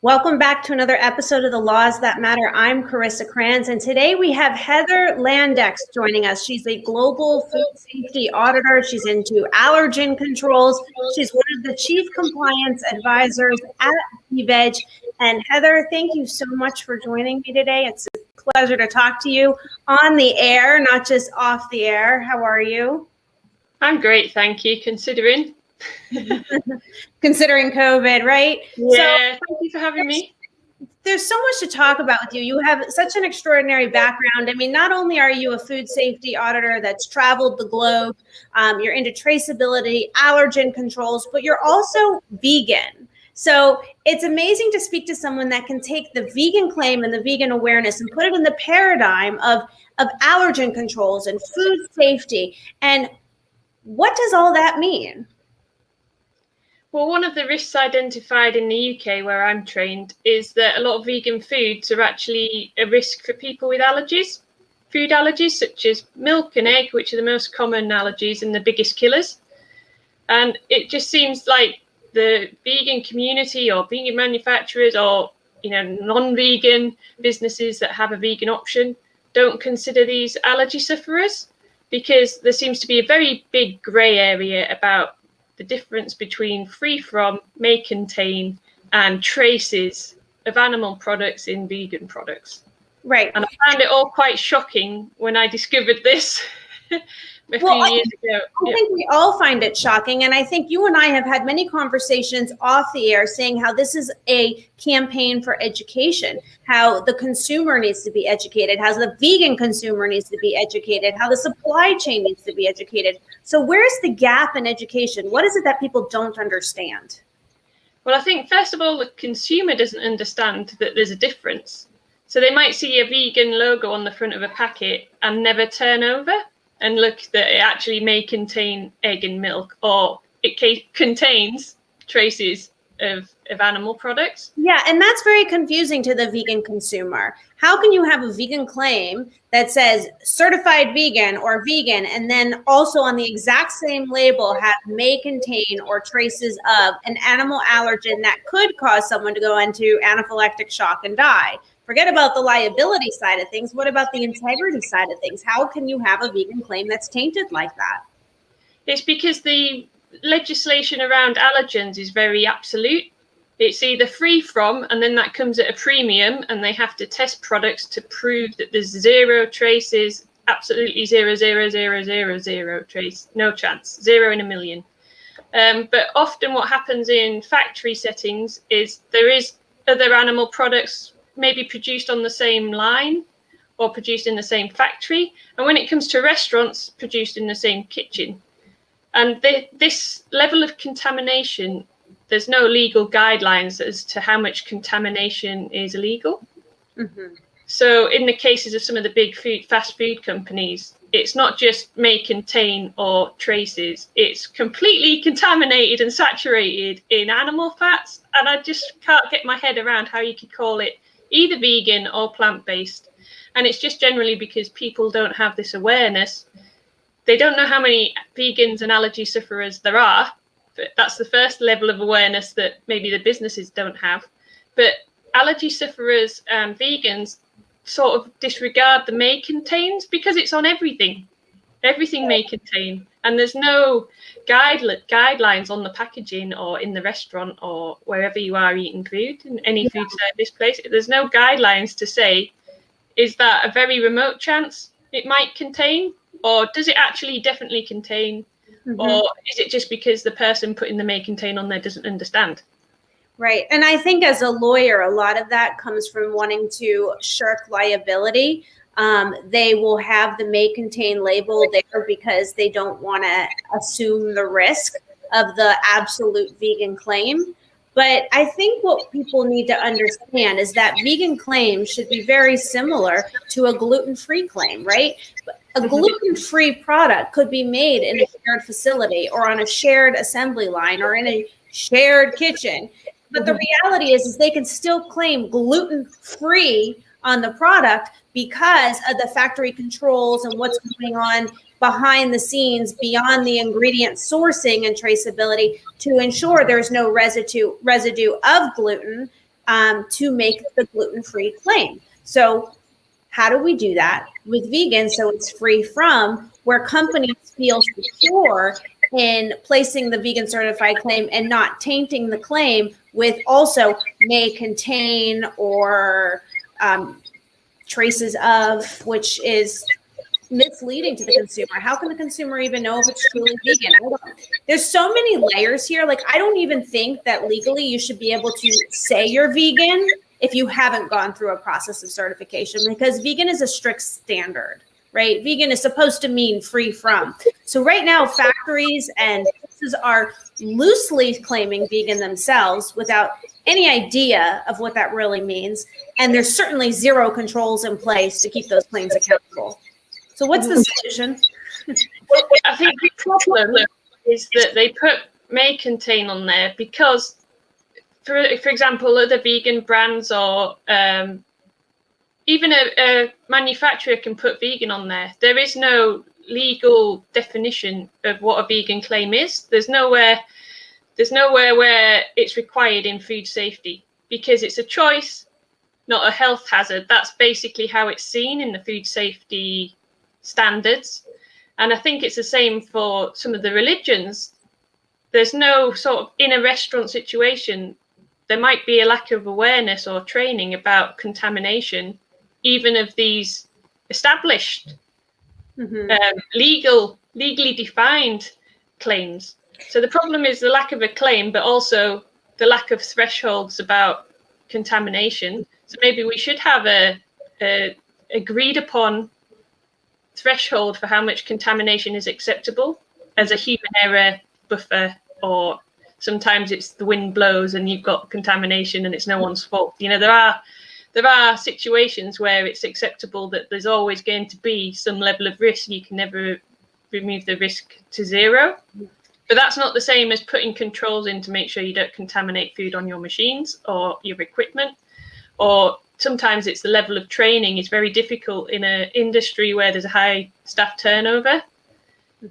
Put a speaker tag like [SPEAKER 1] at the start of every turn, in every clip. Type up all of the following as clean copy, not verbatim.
[SPEAKER 1] Welcome back to another episode of The Laws That Matter. I'm Carissa Kranz, and today we have Heather Landex joining us. She's a global food safety auditor. She's into allergen controls. She's one of the chief compliance advisors at Beveg. And Heather, thank you so much for joining me today. It's a pleasure to talk to you on the air, not just off the air. How are you?
[SPEAKER 2] I'm great, thank you, considering
[SPEAKER 1] COVID, right?
[SPEAKER 2] Yeah, so, thank you for having me.
[SPEAKER 1] There's so much to talk about with you. You have such an extraordinary background. I mean, not only are you a food safety auditor that's traveled the globe, you're into traceability, allergen controls, but you're also vegan. So it's amazing to speak to someone that can take the vegan claim and the vegan awareness and put it in the paradigm of allergen controls and food safety. And what does all that mean?
[SPEAKER 2] Well, one of the risks identified in the UK where I'm trained is that a lot of vegan foods are actually a risk for people with allergies, food allergies such as milk and egg, which are the most common allergies and the biggest killers. And it just seems like the vegan community or vegan manufacturers or non-vegan businesses that have a vegan option don't consider these allergy sufferers, because there seems to be a very big grey area about the difference between free from, may contain, and traces of animal products in vegan products.
[SPEAKER 1] Right.
[SPEAKER 2] And I found it all quite shocking when I discovered this a few years ago.
[SPEAKER 1] I think we all find it shocking. And I think you and I have had many conversations off the air saying how this is a campaign for education, how the consumer needs to be educated, how the vegan consumer needs to be educated, how the supply chain needs to be educated. So where's the gap in education? What is it that people don't understand?
[SPEAKER 2] Well, I think, first of all, the consumer doesn't understand that there's a difference. So they might see a vegan logo on the front of a packet and never turn over and look that it actually may contain egg and milk, or it contains traces of animal products.
[SPEAKER 1] Yeah, and that's very confusing to the vegan consumer. How can you have a vegan claim that says certified vegan or vegan, and then also on the exact same label have may contain or traces of an animal allergen that could cause someone to go into anaphylactic shock and die? Forget about the liability side of things. What about the integrity side of things? How can you have a vegan claim that's tainted like that?
[SPEAKER 2] It's because the legislation around allergens is very absolute. It's either free from, and then that comes at a premium, and they have to test products to prove that there's zero traces, absolutely zero trace, no chance, 0 in a million. But often what happens in factory settings is there is other animal products maybe produced on the same line or produced in the same factory. And when it comes to restaurants, produced in the same kitchen. And this level of contamination, there's no legal guidelines as to how much contamination is illegal. Mm-hmm. So in the cases of some of the big fast food companies, it's not just may contain or traces, it's completely contaminated and saturated in animal fats. And I just can't get my head around how you could call it either vegan or plant-based. And it's just generally because people don't have this awareness. They don't know how many vegans and allergy sufferers there are. But that's the first level of awareness that maybe the businesses don't have. But allergy sufferers and vegans sort of disregard the may contains because it's on everything. Everything may contain. And there's no guidelines on the packaging or in the restaurant or wherever you are eating food, in any food service place. There's no guidelines to say, is that a very remote chance it might contain? Or does it actually definitely contain? Mm-hmm. Or is it just because the person putting the may contain on there doesn't understand?
[SPEAKER 1] Right. And I think as a lawyer, a lot of that comes from wanting to shirk liability. They will have the may contain label there because they don't want to assume the risk of the absolute vegan claim. But I think what people need to understand is that vegan claims should be very similar to a gluten-free claim, right? A gluten-free product could be made in a shared facility or on a shared assembly line or in a shared kitchen. But the reality is they can still claim gluten-free on the product because of the factory controls and what's going on behind the scenes beyond the ingredient sourcing and traceability to ensure there's no residue of gluten to make the gluten-free claim. So how do we do that with vegan so it's free from, where companies feel secure in placing the vegan certified claim and not tainting the claim with also may contain or traces of, which is misleading to the consumer. How can the consumer even know if it's truly vegan? There's so many layers here. Like, I don't even think that legally you should be able to say you're vegan if you haven't gone through a process of certification, because vegan is a strict standard, right? Vegan is supposed to mean free from. So right now, factories and businesses are loosely claiming vegan themselves without any idea of what that really means. And there's certainly zero controls in place to keep those claims accountable. So what's the solution?
[SPEAKER 2] I think the problem is that they put may contain on there because, for example, other vegan brands or even a manufacturer can put vegan on there. There is no legal definition of what a vegan claim is. There's nowhere where it's required in food safety, because it's a choice, not a health hazard. That's basically how it's seen in the food safety standards. And I think it's the same for some of the religions. There's no sort of, in a restaurant situation, there might be a lack of awareness or training about contamination, even of these established, legally defined claims. So the problem is the lack of a claim, but also the lack of thresholds about contamination. So maybe we should have a agreed upon threshold for how much contamination is acceptable as a human error buffer, or sometimes it's the wind blows and you've got contamination and it's no one's fault. You know, there are situations where it's acceptable that there's always going to be some level of risk. You can never remove the risk to zero, but that's not the same as putting controls in to make sure you don't contaminate food on your machines or your equipment. Or sometimes it's the level of training is very difficult in an industry where there's a high staff turnover.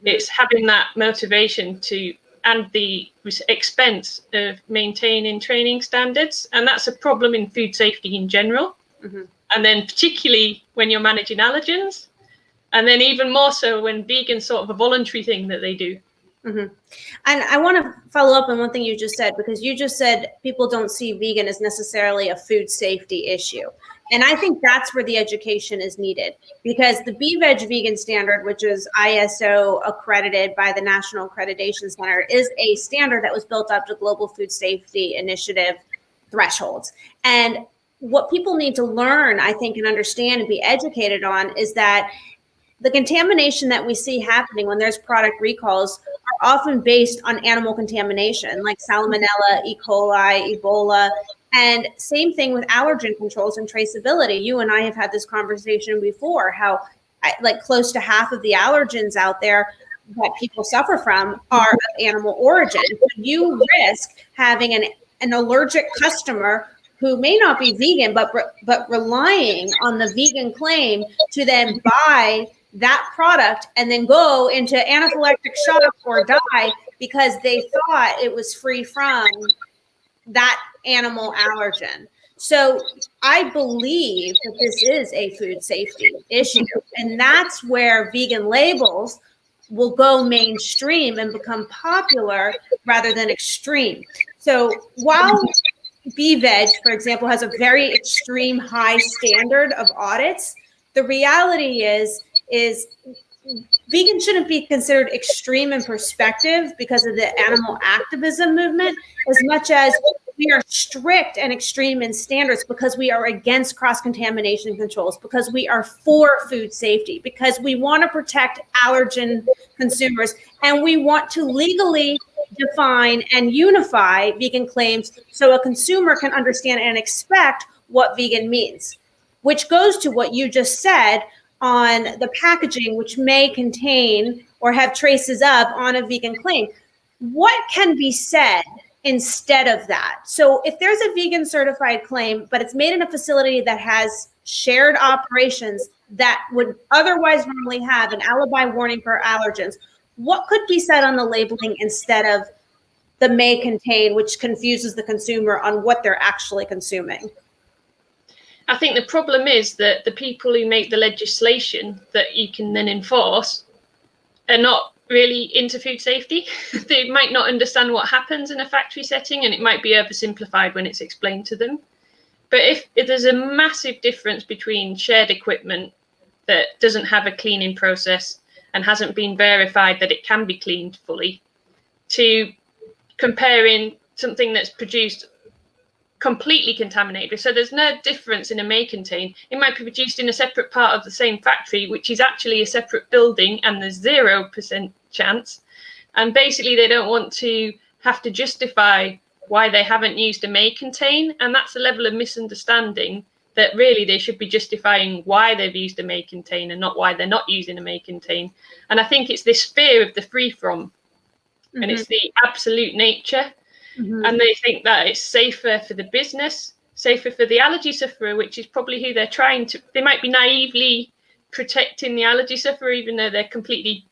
[SPEAKER 2] It's having that motivation to, and the expense of maintaining training standards. And that's a problem in food safety in general. And then particularly when you're managing allergens, and then even more so when vegan's sort of a voluntary thing that they do.
[SPEAKER 1] And I want to follow up on one thing you just said, because you just said people don't see vegan as necessarily a food safety issue. And I think that's where the education is needed, because the Beveg vegan standard, which is ISO accredited by the National Accreditation Center, is a standard that was built up to Global Food Safety Initiative thresholds. And what people need to learn, I think, and understand and be educated on is that the contamination that we see happening when there's product recalls are often based on animal contamination, like Salmonella, E. coli, Ebola, and same thing with allergen controls and traceability. You and I have had this conversation before, how like close to half of the allergens out there that people suffer from are of animal origin. You risk having an allergic customer who may not be vegan, but relying on the vegan claim to then buy that product and then go into anaphylactic shock or die because they thought it was free from that animal allergen. So I believe that this is a food safety issue, and that's where vegan labels will go mainstream and become popular rather than extreme. So while Beveg, for example, has a very extreme high standard of audits, the reality is vegan shouldn't be considered extreme in perspective because of the animal activism movement, as much as we are strict and extreme in standards because we are against cross-contamination controls, because we are for food safety, because we want to protect allergen consumers, and we want to legally define and unify vegan claims so a consumer can understand and expect what vegan means, which goes to what you just said on the packaging, which may contain or have traces of on a vegan claim. What can be said instead of that? So if there's a vegan certified claim, but it's made in a facility that has shared operations that would otherwise normally have an alibi warning for allergens, what could be said on the labeling instead of the may contain, which confuses the consumer on what they're actually consuming.
[SPEAKER 2] I think the problem is that the people who make the legislation that you can then enforce are not really into food safety. They might not understand what happens in a factory setting, and it might be oversimplified when it's explained to them. But if there's a massive difference between shared equipment that doesn't have a cleaning process and hasn't been verified that it can be cleaned fully, to comparing something that's produced completely contaminated. So there's no difference in a may contain. It might be produced in a separate part of the same factory, which is actually a separate building, and there's 0% chance. And basically they don't want to have to justify why they haven't used a may contain. And that's a level of misunderstanding that really they should be justifying why they've used a may contain and not why they're not using a may contain. And I think it's this fear of the free from, and it's the absolute nature. And they think that it's safer for the business, safer for the allergy sufferer, which is probably who they're trying to. They might be naively protecting the allergy sufferer, even though they're completely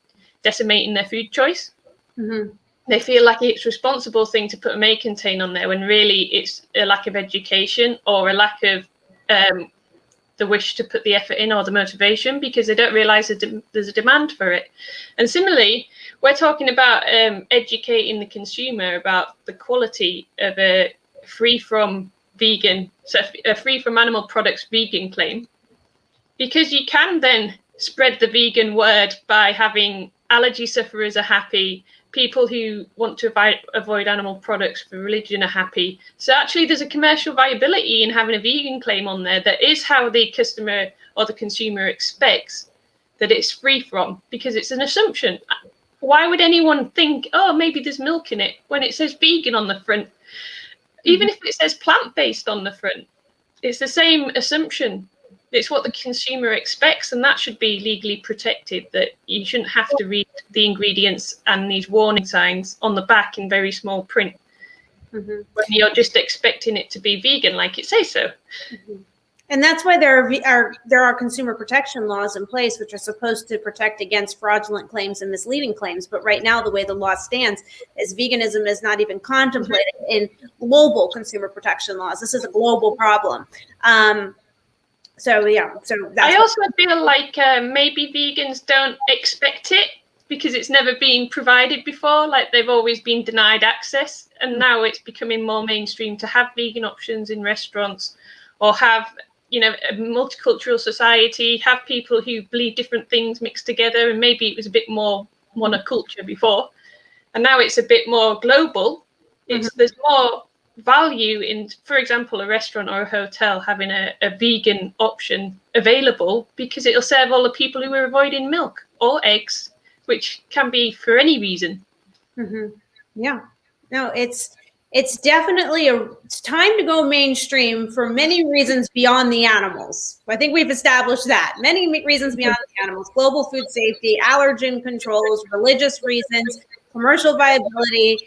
[SPEAKER 2] decimating their food choice. They feel like it's a responsible thing to put a may contain on there, when really it's a lack of education or a lack of the wish to put the effort in or the motivation, because they don't realize that there's a demand for it. And similarly, we're talking about educating the consumer about the quality of a free from vegan, so a free from animal products vegan claim, because you can then spread the vegan word by having allergy sufferers are happy, people who want to avoid animal products for religion are happy. So actually there's a commercial viability in having a vegan claim on there that is how the customer or the consumer expects that it's free from, because it's an assumption. Why would anyone think, oh, maybe there's milk in it when it says vegan on the front? Even if it says plant-based on the front, it's the same assumption. It's what the consumer expects, and that should be legally protected, that you shouldn't have to read the ingredients and these warning signs on the back in very small print when you're just expecting it to be vegan like it says so.
[SPEAKER 1] And that's why there are consumer protection laws in place, which are supposed to protect against fraudulent claims and misleading claims. But right now, the way the law stands is veganism is not even contemplated in global consumer protection laws. This is a global problem. So that's
[SPEAKER 2] I also feel like maybe vegans don't expect it because it's never been provided before. Like they've always been denied access, and now it's becoming more mainstream to have vegan options in restaurants, or have, you know, a multicultural society, have people who believe different things mixed together. And maybe it was a bit more monoculture before, and now it's a bit more global. There's more value in, for example, a restaurant or a hotel having a vegan option available, because it'll serve all the people who are avoiding milk or eggs, which can be for any reason.
[SPEAKER 1] Yeah, no, it's definitely it's time to go mainstream for many reasons beyond the animals. I think we've established that. Many reasons beyond the animals: global food safety, allergen controls, religious reasons, commercial viability,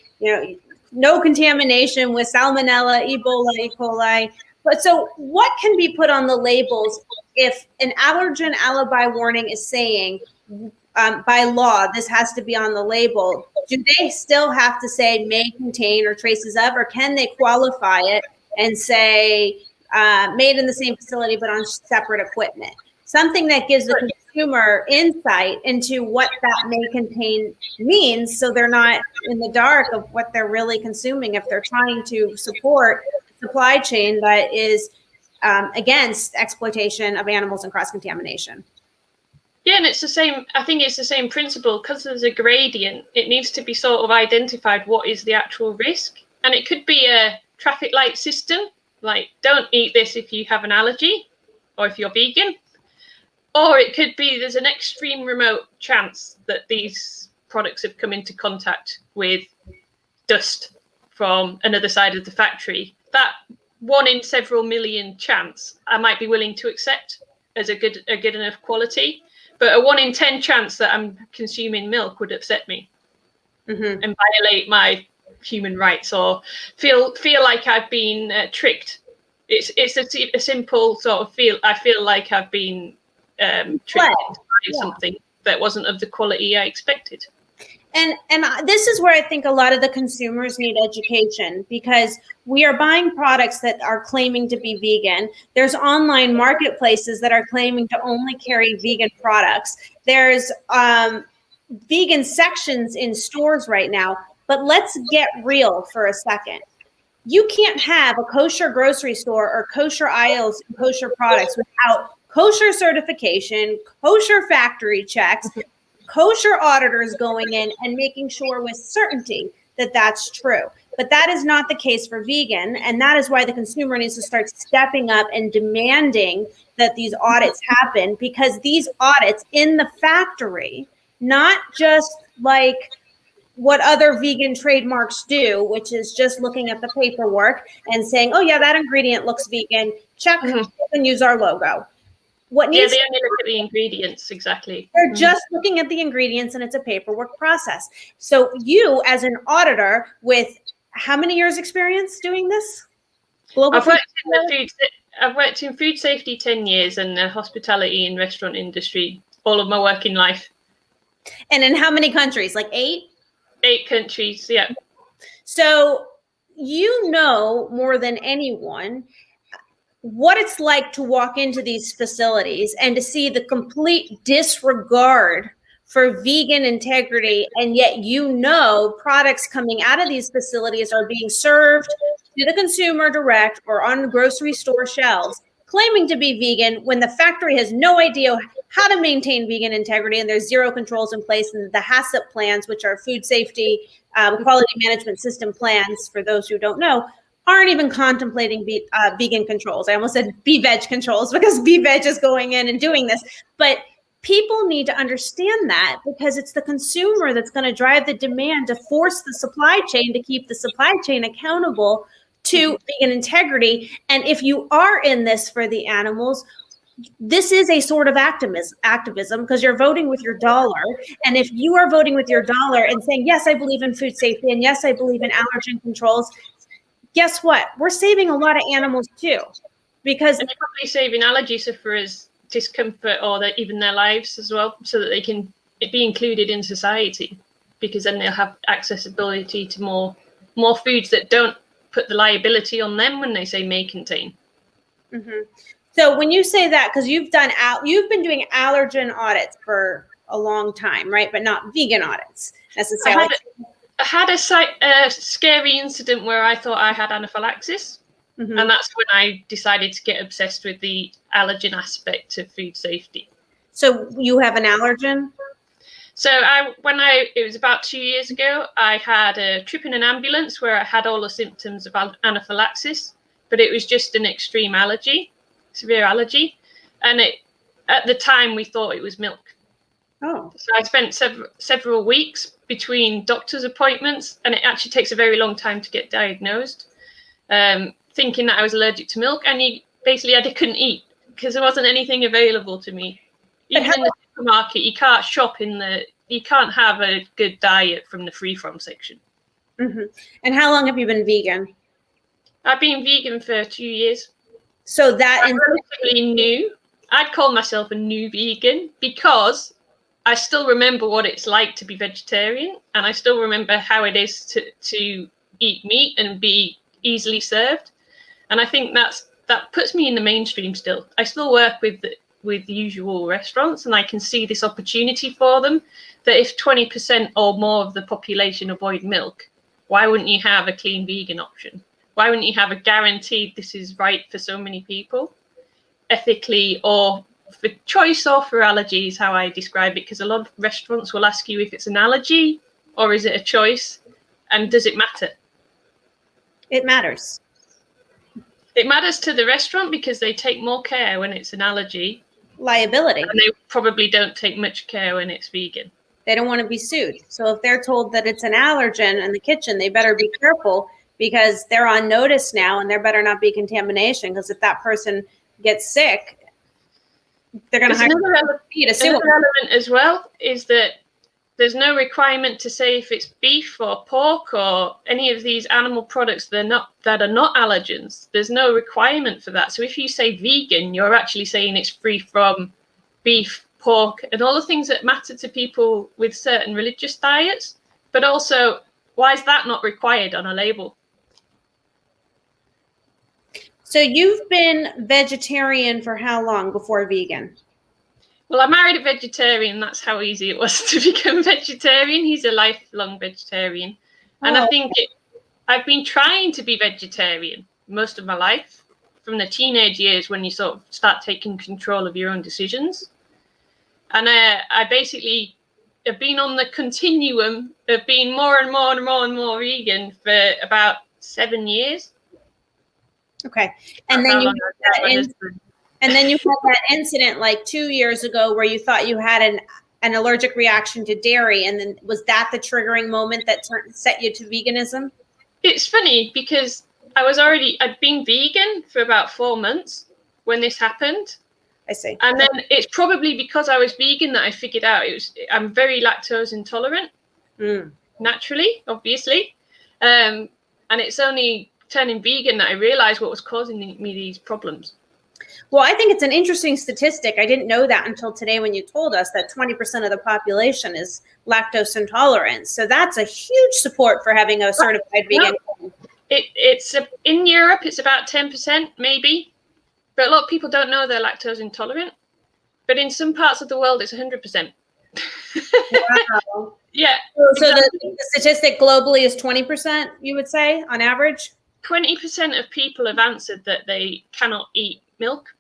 [SPEAKER 1] no contamination with salmonella, Ebola, E. coli. But so what can be put on the labels if an allergen alibi warning is saying by law this has to be on the label? Do they still have to say may contain or traces of, or can they qualify it and say made in the same facility but on separate equipment? Something that gives the consumer insight into what that may contain means, so they're not in the dark of what they're really consuming if they're trying to support a supply chain that is against exploitation of animals and cross-contamination.
[SPEAKER 2] Yeah, and it's the same. I think it's the same principle, because there's a gradient. It needs to be sort of identified what is the actual risk. And it could be a traffic light system, like don't eat this if you have an allergy or if you're vegan. Or it could be there's an extreme remote chance that these products have come into contact with dust from another side of the factory. That 1 in several million chance I might be willing to accept as a good enough quality. But a 1 in 10 chance that I'm consuming milk would upset me and violate my human rights, or feel like I've been tricked. It's a simple sort of feel. I feel like I've been tricked by something that wasn't of the quality I expected.
[SPEAKER 1] This is where I think a lot of the consumers need education, because we are buying products that are claiming to be vegan. There's online marketplaces that are claiming to only carry vegan products. There's vegan sections in stores right now, but let's get real for a second. You can't have a kosher grocery store or kosher aisles and kosher products without kosher certification, kosher factory checks, kosher auditors going in and making sure with certainty that that's true. But that is not the case for vegan. And that is why the consumer needs to start stepping up and demanding that these audits happen, because these audits in the factory, not just like what other vegan trademarks do, which is just looking at the paperwork and saying, oh yeah, that ingredient looks vegan, check, and use our logo. What needs
[SPEAKER 2] they only look at the ingredients, exactly.
[SPEAKER 1] They're just looking at the ingredients, and it's a paperwork process. So you, as an auditor with how many years experience doing this?
[SPEAKER 2] I've worked in food safety 10 years and the hospitality and restaurant industry all of my working life.
[SPEAKER 1] And in how many countries? Like 8?
[SPEAKER 2] 8 countries, yeah.
[SPEAKER 1] So you know more than anyone what it's like to walk into these facilities and to see the complete disregard for vegan integrity, and yet products coming out of these facilities are being served to the consumer direct or on grocery store shelves claiming to be vegan when the factory has no idea how to maintain vegan integrity, and there's zero controls in place. And the HACCP plans, which are food safety quality management system plans, for those who don't know, aren't even contemplating vegan controls. I almost said Beveg controls because Beveg is going in and doing this. But people need to understand that, because it's the consumer that's going to drive the demand to force the supply chain to keep the supply chain accountable to vegan integrity. And if you are in this for the animals, this is a sort of activism, because you're voting with your dollar. And if you are voting with your dollar and saying, yes, I believe in food safety, and yes, I believe in allergen controls, guess what? We're saving a lot of animals too, because
[SPEAKER 2] and you're probably saving allergy sufferers discomfort or even their lives as well, so that they can be included in society, because then they'll have accessibility to more foods that don't put the liability on them when they say may contain.
[SPEAKER 1] So when you say that, because you've been doing allergen audits for a long time, right? But not vegan audits necessarily.
[SPEAKER 2] I had a scary incident where I thought I had anaphylaxis, and that's when I decided to get obsessed with the allergen aspect of food safety.
[SPEAKER 1] So you have an allergen?
[SPEAKER 2] So it was about 2 years ago, I had a trip in an ambulance where I had all the symptoms of anaphylaxis, but it was just an extreme allergy, severe allergy. And at the time we thought it was milk.
[SPEAKER 1] Oh.
[SPEAKER 2] So I spent several weeks between doctor's appointments, and it actually takes a very long time to get diagnosed, thinking that I was allergic to milk. And I couldn't eat because there wasn't anything available to me. Even in the supermarket, you can't you can't have a good diet from the free-from section.
[SPEAKER 1] And how long have you been vegan?
[SPEAKER 2] I've been vegan for 2 years.
[SPEAKER 1] So that
[SPEAKER 2] I'm relatively new. I'd call myself a new vegan because I still remember what it's like to be vegetarian, and I still remember how it is to eat meat and be easily served. And I think that puts me in the mainstream still. I still work with the usual restaurants, and I can see this opportunity for them, that if 20% or more of the population avoid milk, why wouldn't you have a clean vegan option? Why wouldn't you have a guaranteed this is right for so many people, ethically or for choice or for allergies, how I describe it, because a lot of restaurants will ask you if it's an allergy or is it a choice, and does it matter?
[SPEAKER 1] It matters.
[SPEAKER 2] It matters to the restaurant because they take more care when it's an allergy.
[SPEAKER 1] Liability.
[SPEAKER 2] And they probably don't take much care when it's vegan.
[SPEAKER 1] They don't want to be sued. So if they're told that it's an allergen in the kitchen, they better be careful, because they're on notice now, and there better not be contamination, because if that person gets sick, they're going to have to sue.
[SPEAKER 2] Another element as well is that there's no requirement to say if it's beef or pork or any of these animal products that are not allergens. There's no requirement for that. So if you say vegan, you're actually saying it's free from beef, pork, and all the things that matter to people with certain religious diets. But also, why is that not required on a label?
[SPEAKER 1] So you've been vegetarian for how long before vegan?
[SPEAKER 2] Well, I married a vegetarian. That's how easy it was to become vegetarian. He's a lifelong vegetarian. And I think I've been trying to be vegetarian most of my life, from the teenage years when you sort of start taking control of your own decisions. And I basically have been on the continuum of being more and more and more and more vegan for about 7 years.
[SPEAKER 1] Okay. And then you had that incident like 2 years ago where you thought you had an allergic reaction to dairy. And then was that the triggering moment that set you to veganism?
[SPEAKER 2] It's funny because I'd been vegan for about 4 months when this happened.
[SPEAKER 1] I see.
[SPEAKER 2] And then it's probably because I was vegan that I figured out I'm very lactose intolerant, naturally, obviously. And it's only turning vegan that I realized what was causing me these problems.
[SPEAKER 1] Well, I think it's an interesting statistic. I didn't know that until today when you told us that 20% of the population is lactose intolerant. So that's a huge support for having a certified vegan.
[SPEAKER 2] It's in Europe, it's about 10%, maybe. But a lot of people don't know they're lactose intolerant. But in some parts of the world, it's 100%.
[SPEAKER 1] Wow.
[SPEAKER 2] Yeah.
[SPEAKER 1] So exactly. The statistic globally is 20%, you would say, on average?
[SPEAKER 2] 20% of people have answered that they cannot eat milk.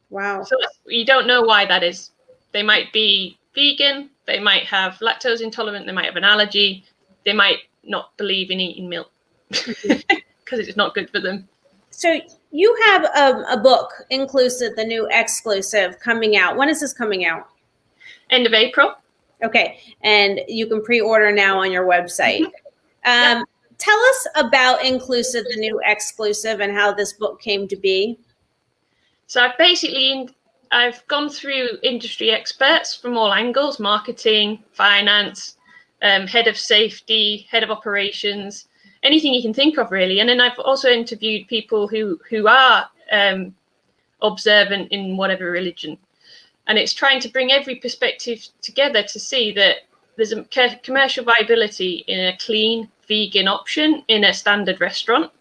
[SPEAKER 1] Wow.
[SPEAKER 2] So you don't know why that is. They might be vegan. They might have lactose intolerant. They might have an allergy. They might not believe in eating milk because it's not good for them.
[SPEAKER 1] So you have a book, Inclusive, the new exclusive, coming out. When is this coming out?
[SPEAKER 2] End of April.
[SPEAKER 1] Okay. And you can pre-order now on your website. Yep. Tell us about Inclusive, the new exclusive, and how this book came to be.
[SPEAKER 2] So I've gone through industry experts from all angles: marketing, finance, head of safety, head of operations, anything you can think of, really. And then I've also interviewed people who are observant in whatever religion. And it's trying to bring every perspective together to see that there's a commercial viability in a clean vegan option in a standard restaurant.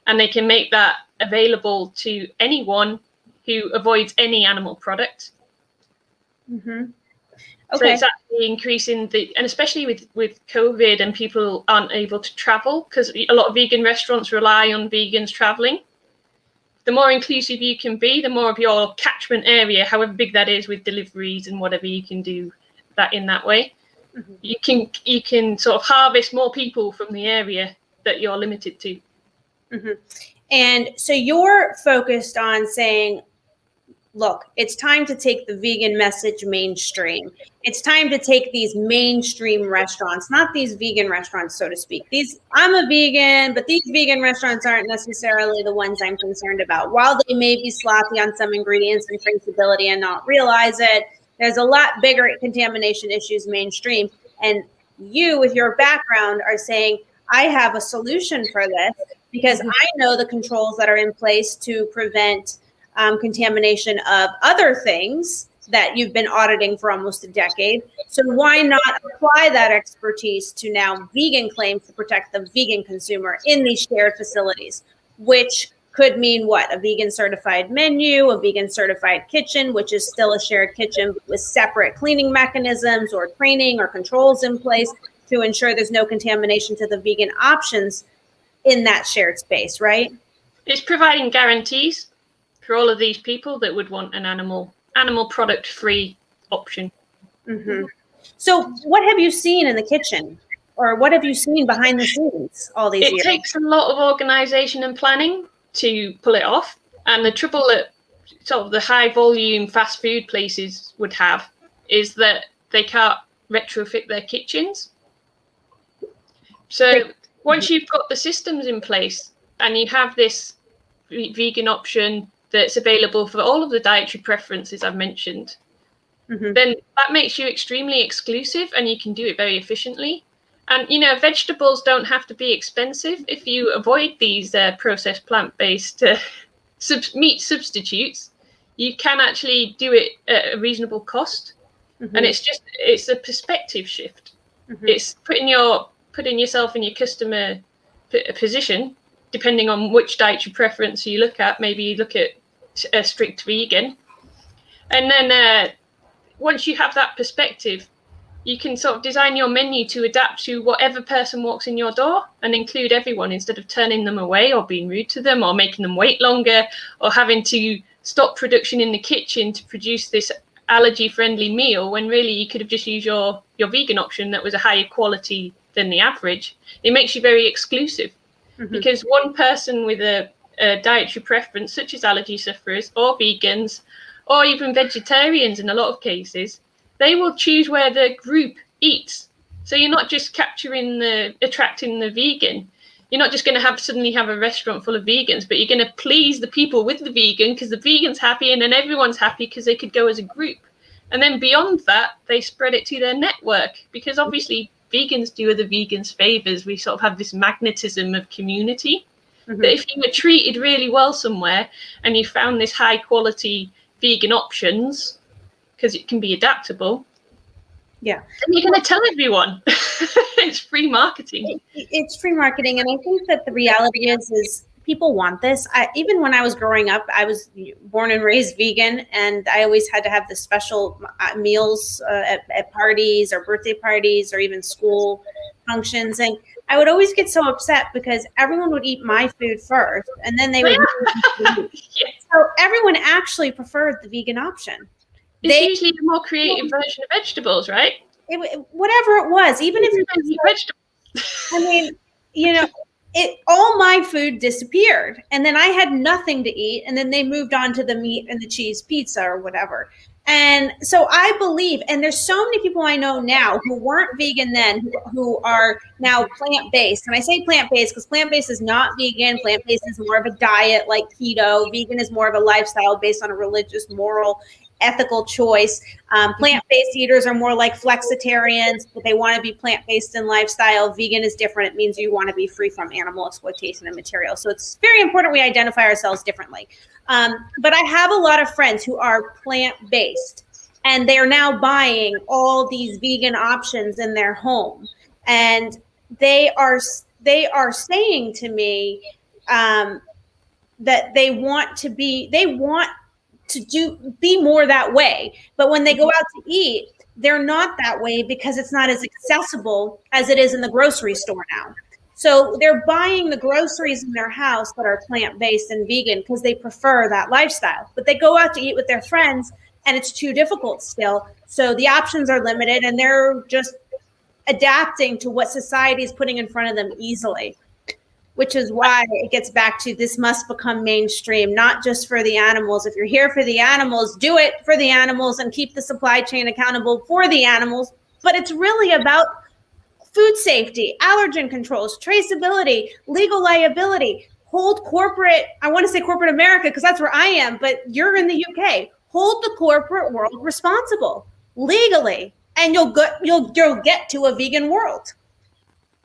[SPEAKER 2] And they can make that available to anyone who avoids any animal product.
[SPEAKER 1] Mm-hmm.
[SPEAKER 2] Okay. So it's actually increasing and especially with COVID and people aren't able to travel, because a lot of vegan restaurants rely on vegans traveling. The more inclusive you can be, the more of your catchment area, however big that is, with deliveries and whatever you can do that in that way, you can sort of harvest more people from the area that you're limited to.
[SPEAKER 1] Mm-hmm. And so you're focused on saying, look, it's time to take the vegan message mainstream. It's time to take these mainstream restaurants, not these vegan restaurants, so to speak. I'm a vegan, but these vegan restaurants aren't necessarily the ones I'm concerned about. While they may be sloppy on some ingredients and traceability and not realize it, there's a lot bigger contamination issues mainstream. And you, with your background, are saying, I have a solution for this because I know the controls that are in place to prevent contamination of other things that you've been auditing for almost a decade. So why not apply that expertise to now vegan claims to protect the vegan consumer in these shared facilities, which could mean what? A vegan certified menu, a vegan certified kitchen, which is still a shared kitchen with separate cleaning mechanisms or training or controls in place to ensure there's no contamination to the vegan options in that shared space, right?
[SPEAKER 2] It's providing guarantees for all of these people that would want an animal product free option.
[SPEAKER 1] Mm-hmm. So what have you seen in the kitchen, or what have you seen behind the scenes all these years?
[SPEAKER 2] It takes a lot of organization and planning to pull it off. And the trouble that sort of the high volume fast food places would have is that they can't retrofit their kitchens. So once you've got the systems in place and you have this vegan option that's available for all of the dietary preferences I've mentioned, then that makes you extremely exclusive and you can do it very efficiently. And, vegetables don't have to be expensive. If you avoid these processed plant-based meat substitutes, you can actually do it at a reasonable cost. And it's a perspective shift. It's putting yourself in your customer position, depending on which dietary preference you look at. Maybe you look at a strict vegan, and then once you have that perspective, you can sort of design your menu to adapt to whatever person walks in your door and include everyone, instead of turning them away or being rude to them or making them wait longer or having to stop production in the kitchen to produce this allergy-friendly meal, when really you could have just used your vegan option that was a higher quality than the average. It makes you very exclusive, because one person with a dietary preference, such as allergy sufferers or vegans or even vegetarians in a lot of cases, they will choose where the group eats. So you're not just attracting the vegan. You're not just going to suddenly have a restaurant full of vegans, but you're going to please the people with the vegan, because the vegan's happy, and then everyone's happy because they could go as a group. And then beyond that, they spread it to their network, because obviously vegans do other vegans favors. We sort of have this magnetism of community. That if you were treated really well somewhere and you found this high quality vegan options, because it can be adaptable, then you're going to tell everyone. It's free marketing.
[SPEAKER 1] It's free marketing. And I think that the reality is people want this. Even when I was growing up, I was born and raised vegan, and I always had to have the special meals at parties or birthday parties or even school functions. And I would always get so upset because everyone would eat my food first, and then they would So everyone actually preferred the vegan option.
[SPEAKER 2] It's usually a more creative version of vegetables, right?
[SPEAKER 1] Whatever it was, even if you eat vegetables. I mean, all my food disappeared, and then I had nothing to eat, and then they moved on to the meat and the cheese pizza or whatever. And so I believe, and there's so many people I know now who weren't vegan then, who are now plant-based. And I say plant-based because plant-based is not vegan. Plant-based is more of a diet like keto. Vegan is more of a lifestyle based on a religious, moral, ethical choice. Plant-based eaters are more like flexitarians, but they want to be plant-based in lifestyle. Vegan is different. It means you want to be free from animal exploitation and material. So it's very important we identify ourselves differently. But I have a lot of friends who are plant-based, and they're now buying all these vegan options in their home. And they are saying to me that they want to be more that way. But when they go out to eat, they're not that way because it's not as accessible as it is in the grocery store now. So they're buying the groceries in their house that are plant-based and vegan because they prefer that lifestyle. But they go out to eat with their friends, and it's too difficult still. So the options are limited, and they're just adapting to what society is putting in front of them easily, which is why it gets back to this must become mainstream, not just for the animals. If you're here for the animals, do it for the animals and keep the supply chain accountable for the animals. But it's really about food safety, allergen controls, traceability, legal liability, hold corporate, I want to say corporate America because that's where I am, but you're in the UK, hold the corporate world responsible legally, and you'll get to a vegan world.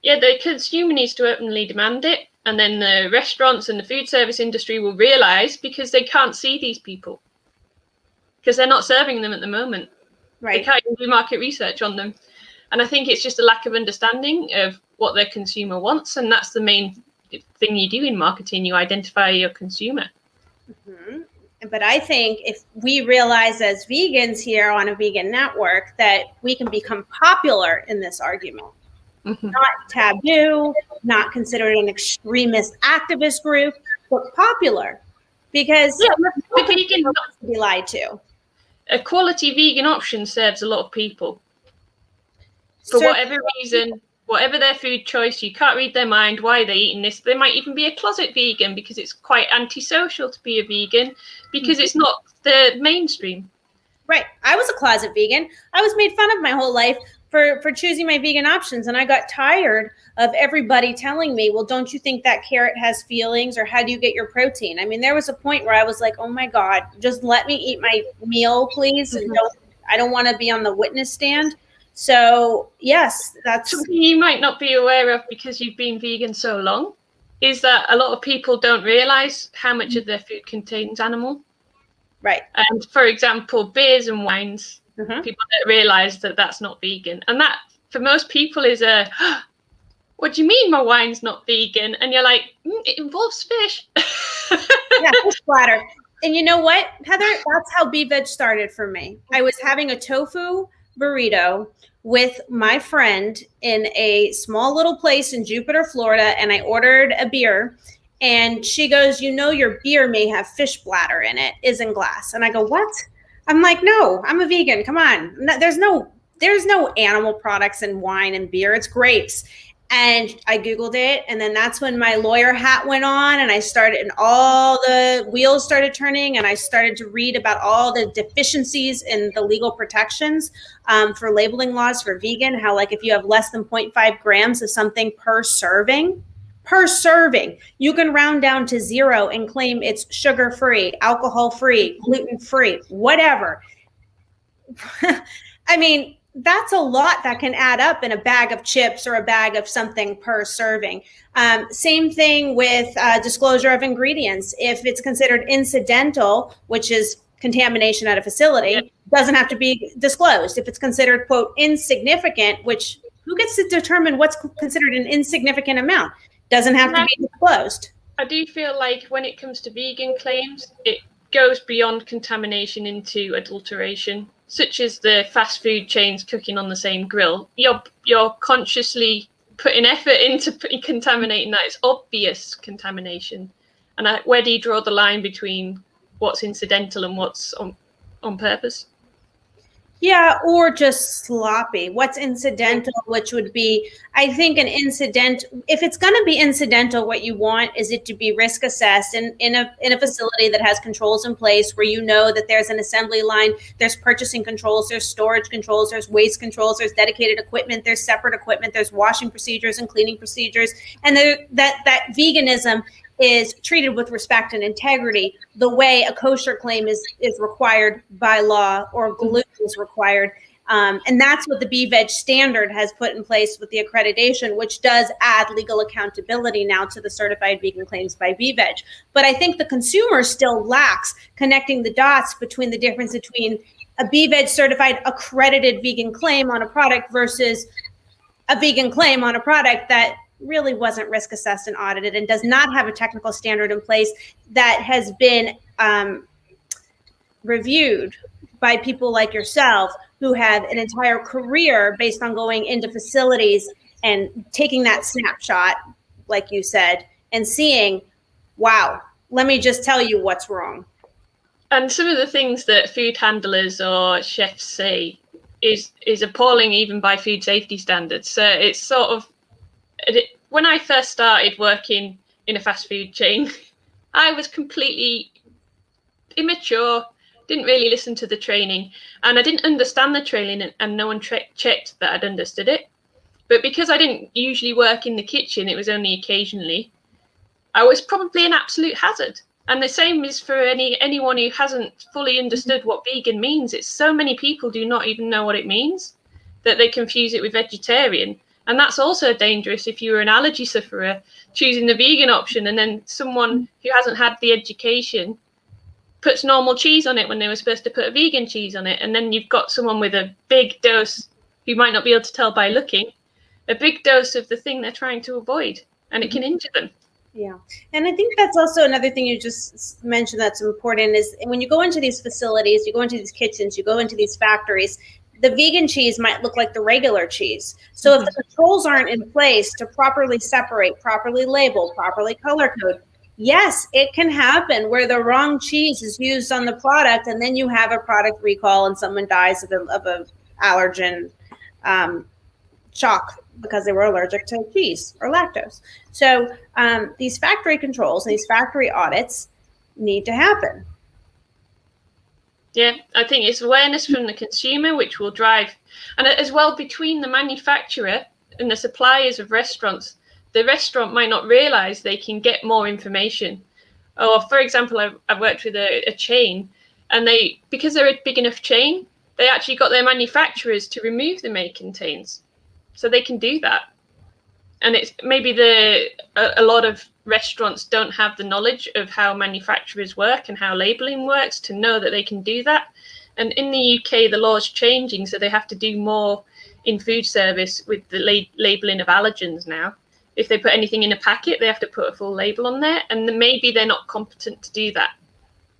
[SPEAKER 2] Yeah, the consumer needs to openly demand it, and then the restaurants and the food service industry will realize, because they can't see these people, because they're not serving them at the moment. Right. They can't even do market research on them. And I think it's just a lack of understanding of what their consumer wants. And that's the main thing you do in marketing. You identify your consumer.
[SPEAKER 1] But I think if we realize as vegans here on a vegan network that we can become popular in this argument, not taboo, not considered an extremist activist group, but popular, because the vegan wants to be lied to.
[SPEAKER 2] A quality vegan option serves a lot of people. For whatever reason, whatever their food choice, you can't read their mind why they're eating this. They might even be a closet vegan because it's quite antisocial to be a vegan, because it's not the mainstream.
[SPEAKER 1] Right. I was a closet vegan. I was made fun of my whole life for choosing my vegan options. And I got tired of everybody telling me, well, don't you think that carrot has feelings, or how do you get your protein? I mean, there was a point where I was like, oh my God, just let me eat my meal, please. And I don't want to be on the witness stand. So yes, that's
[SPEAKER 2] something you might not be aware of because you've been vegan so long, is that a lot of people don't realize how much of their food contains animal.
[SPEAKER 1] Right.
[SPEAKER 2] And for example, beers and wines, people don't realize that that's not vegan. And that for most people is what do you mean my wine's not vegan? And you're like, it involves fish.
[SPEAKER 1] Yeah, fish splatter. And you know what, Heather? That's how Beveg started for me. I was having a tofu burrito with my friend in a small little place in Jupiter, Florida, and I ordered a beer. And she goes, your beer may have fish bladder in it, isinglass. And I go, what? I'm like, no, I'm a vegan. Come on. No, there's no animal products in wine and beer. It's grapes. And I Googled it. And then that's when my lawyer hat went on and all the wheels started turning. And I started to read about all the deficiencies in the legal protections for labeling laws for vegan, how like if you have less than 0.5 grams of something per serving, you can round down to 0 and claim it's sugar-free, alcohol-free, gluten-free, whatever. I mean, that's a lot that can add up in a bag of chips or a bag of something per serving. Same thing with disclosure of ingredients. If it's considered incidental, which is contamination at a facility, doesn't have to be disclosed. If it's considered, quote, insignificant, which who gets to determine what's considered an insignificant amount? Doesn't have to be disclosed.
[SPEAKER 2] I do feel like when it comes to vegan claims, it goes beyond contamination into adulteration, such as the fast food chains cooking on the same grill. You're consciously putting effort into contaminating that. It's obvious contamination. And where do you draw the line between what's incidental and what's on purpose?
[SPEAKER 1] Yeah, or just sloppy. What's incidental, which would be, I think, an incident. If it's going to be incidental, what you want is it to be risk assessed in a facility that has controls in place where you know that there's an assembly line, there's purchasing controls, there's storage controls, there's waste controls, there's dedicated equipment, there's separate equipment, there's washing procedures and cleaning procedures, and that veganism is treated with respect and integrity the way a kosher claim is required by law or gluten is required. And that's what the Beveg standard has put in place with the accreditation, which does add legal accountability now to the certified vegan claims by Beveg. But I think the consumer still lacks connecting the dots between the difference between a Beveg certified accredited vegan claim on a product versus a vegan claim on a product that really wasn't risk assessed and audited and does not have a technical standard in place that has been reviewed by people like yourself who have an entire career based on going into facilities and taking that snapshot, like you said, and seeing, wow, let me just tell you what's wrong.
[SPEAKER 2] And some of the things that food handlers or chefs say is appalling even by food safety standards. So it's sort of, when I first started working in a fast food chain, I was completely immature, didn't really listen to the training, and I didn't understand the training, and no one checked that I'd understood it. But because I didn't usually work in the kitchen, it was only occasionally, I was probably an absolute hazard. And the same is for anyone who hasn't fully understood what vegan means. It's so many people do not even know what it means that they confuse it with vegetarian. And that's also dangerous if you're an allergy sufferer choosing the vegan option and then someone who hasn't had the education puts normal cheese on it when they were supposed to put a vegan cheese on it. And then you've got someone with a big dose who might not be able to tell by looking, a big dose of the thing they're trying to avoid, and it can injure them.
[SPEAKER 1] Yeah. And I think that's also another thing you just mentioned that's important is when you go into these facilities, you go into these kitchens, you go into these factories, the vegan cheese might look like the regular cheese. So if the controls aren't in place to properly separate, properly label, properly color code, yes, it can happen where the wrong cheese is used on the product and then you have a product recall and someone dies of a allergen shock because they were allergic to cheese or lactose. So these factory controls, these factory audits need to happen.
[SPEAKER 2] Yeah, I think it's awareness from the consumer, which will drive, and as well between the manufacturer and the suppliers of restaurants. The restaurant might not realize they can get more information. Or, for example, I've worked with a chain, and because they're a big enough chain, they actually got their manufacturers to remove the may contains, so they can do that. And it's maybe a lot of restaurants don't have the knowledge of how manufacturers work and how labeling works to know that they can do that. And in the UK, the law is changing, so they have to do more in food service with the labeling of allergens now. If they put anything in a packet, they have to put a full label on there, and then maybe they're not competent to do that.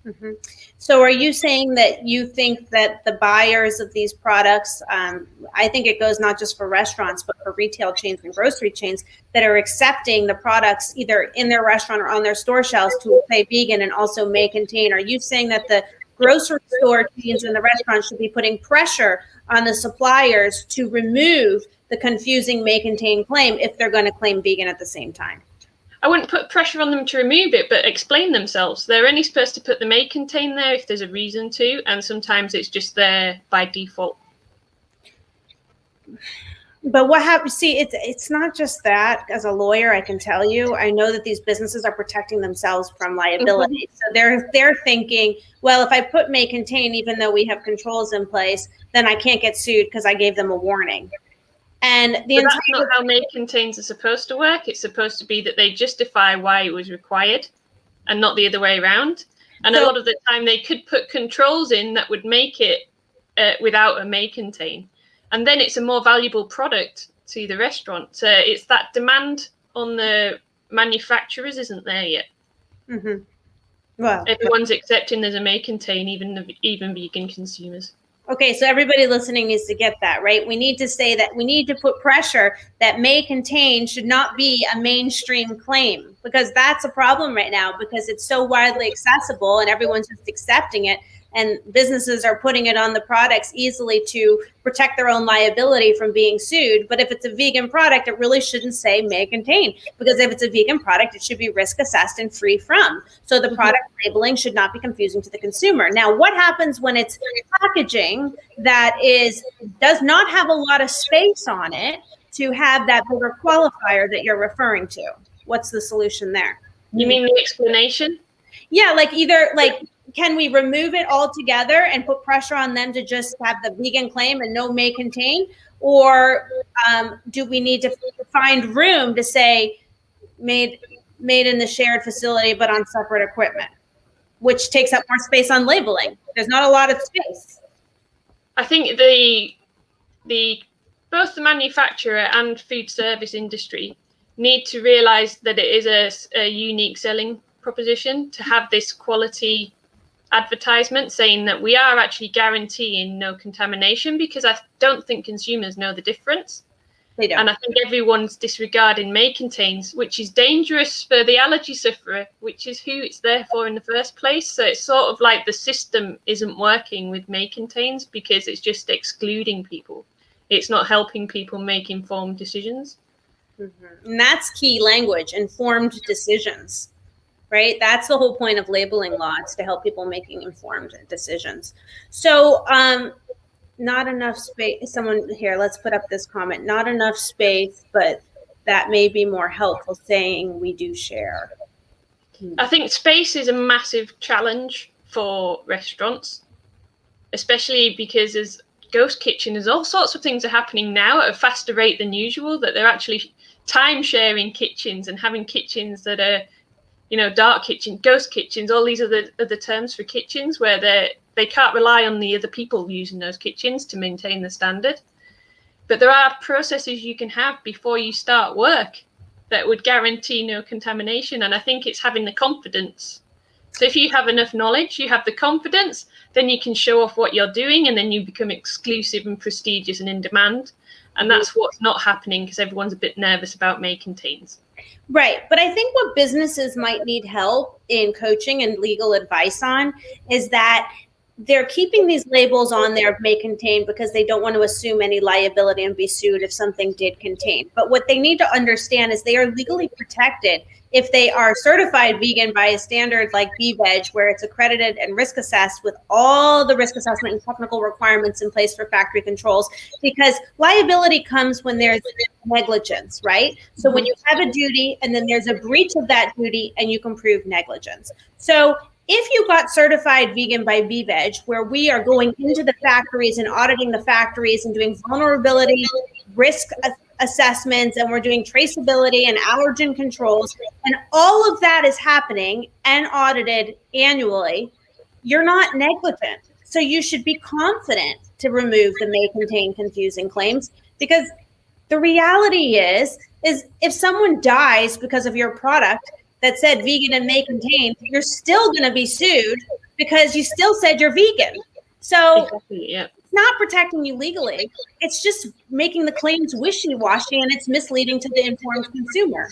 [SPEAKER 1] Mm-hmm. So are you saying that you think that the buyers of these products, I think it goes not just for restaurants, but for retail chains and grocery chains that are accepting the products either in their restaurant or on their store shelves to say vegan and also may contain, are you saying that the grocery store chains and the restaurants should be putting pressure on the suppliers to remove the confusing may contain claim if they're going to claim vegan at the same time?
[SPEAKER 2] I wouldn't put pressure on them to remove it, but explain themselves. They're only supposed to put the may contain there if there's a reason to, and sometimes it's just there by default.
[SPEAKER 1] But what happens? See, it's not just that. As a lawyer, I can tell you, I know that these businesses are protecting themselves from liability. Mm-hmm. So they're thinking, well, if I put may contain, even though we have controls in place, then I can't get sued because I gave them a warning. And
[SPEAKER 2] that's not how may contains are supposed to work. It's supposed to be that they justify why it was required and not the other way around. And so, a lot of the time they could put controls in that would make it without a may contain. And then it's a more valuable product to the restaurant. It's that demand on the manufacturers isn't there yet.
[SPEAKER 1] Mm-hmm. Well,
[SPEAKER 2] everyone's accepting there's a may contain, even vegan consumers.
[SPEAKER 1] Okay, so everybody listening needs to get that, right? We need to say that we need to put pressure that may contain should not be a mainstream claim, because that's a problem right now because it's so widely accessible and everyone's just accepting it. And businesses are putting it on the products easily to protect their own liability from being sued. But if it's a vegan product, it really shouldn't say may contain, because if it's a vegan product, it should be risk assessed and free from. So the product labeling should not be confusing to the consumer. Now, what happens when it's packaging that does not have a lot of space on it to have that bigger qualifier that you're referring to? What's the solution there?
[SPEAKER 2] You mean the explanation?
[SPEAKER 1] Yeah, can we remove it altogether and put pressure on them to just have the vegan claim and no may contain? Or do we need to find room to say made in the shared facility but on separate equipment, which takes up more space on labeling? There's not a lot of space.
[SPEAKER 2] I think both the manufacturer and food service industry need to realize that it is a unique selling proposition to have this quality advertisement saying that we are actually guaranteeing no contamination, because I don't think consumers know the difference.
[SPEAKER 1] They don't.
[SPEAKER 2] And I think everyone's disregarding may contains, which is dangerous for the allergy sufferer, which is who it's there for in the first place. So it's sort of like the system isn't working with may contains because it's just excluding people. It's not helping people make informed decisions.
[SPEAKER 1] Mm-hmm. And that's key language, informed decisions. Right? That's the whole point of labeling law. It's to help people making informed decisions. So not enough space. Someone here, let's put up this comment. Not enough space, but that may be more helpful, saying we do share.
[SPEAKER 2] I think space is a massive challenge for restaurants, especially because as ghost kitchen, there's all sorts of things are happening now at a faster rate than usual, that they're actually time sharing kitchens and having kitchens that are, dark kitchen, ghost kitchens, all these other terms for kitchens where they can't rely on the other people using those kitchens to maintain the standard. But there are processes you can have before you start work that would guarantee no contamination. And I think it's having the confidence. So if you have enough knowledge, you have the confidence, then you can show off what you're doing, and then you become exclusive and prestigious and in demand. And that's what's not happening because everyone's a bit nervous about may contains.
[SPEAKER 1] Right. But I think what businesses might need help in coaching and legal advice on is that they're keeping these labels on there of may contain because they don't want to assume any liability and be sued if something did contain. But what they need to understand is they are legally protected if they are certified vegan by a standard like Beveg, where it's accredited and risk assessed with all the risk assessment and technical requirements in place for factory controls, because liability comes when there's negligence, right? So when you have a duty and then there's a breach of that duty and you can prove negligence. So if you got certified vegan by Beveg, where we are going into the factories and auditing the factories and doing vulnerability risk assessments, and we're doing traceability and allergen controls, and all of that is happening and audited annually, you're not negligent. So you should be confident to remove the may contain confusing claims. Because the reality is if someone dies because of your product that said vegan and may contain, you're still going to be sued because you still said you're vegan. So
[SPEAKER 2] exactly, yeah.
[SPEAKER 1] It's not protecting you legally. It's just making the claims wishy-washy, and it's misleading to the informed consumer.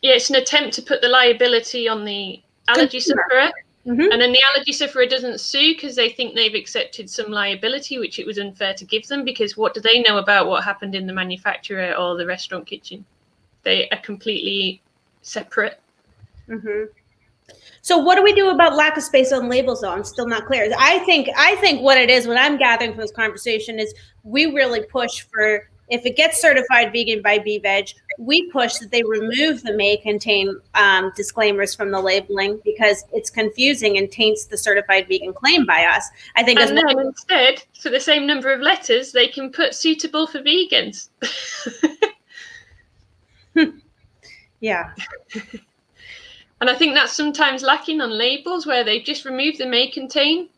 [SPEAKER 2] Yeah, it's an attempt to put the liability on the allergy sufferer. And then the allergy sufferer doesn't sue because they think they've accepted some liability, which it was unfair to give them, because what do they know about what happened in the manufacturer or the restaurant kitchen? They are completely separate.
[SPEAKER 1] So what do we do about lack of space on labels, though? I'm still not clear. I think what it is, what I'm gathering from this conversation is we really push for, if it gets certified vegan by Beveg, we push that they remove the may contain disclaimers from the labeling because it's confusing and taints the certified vegan claim by us. I think,
[SPEAKER 2] and then instead, for the same number of letters, they can put suitable for vegans.
[SPEAKER 1] Yeah.
[SPEAKER 2] And I think that's sometimes lacking on labels where they've just removed the may contain.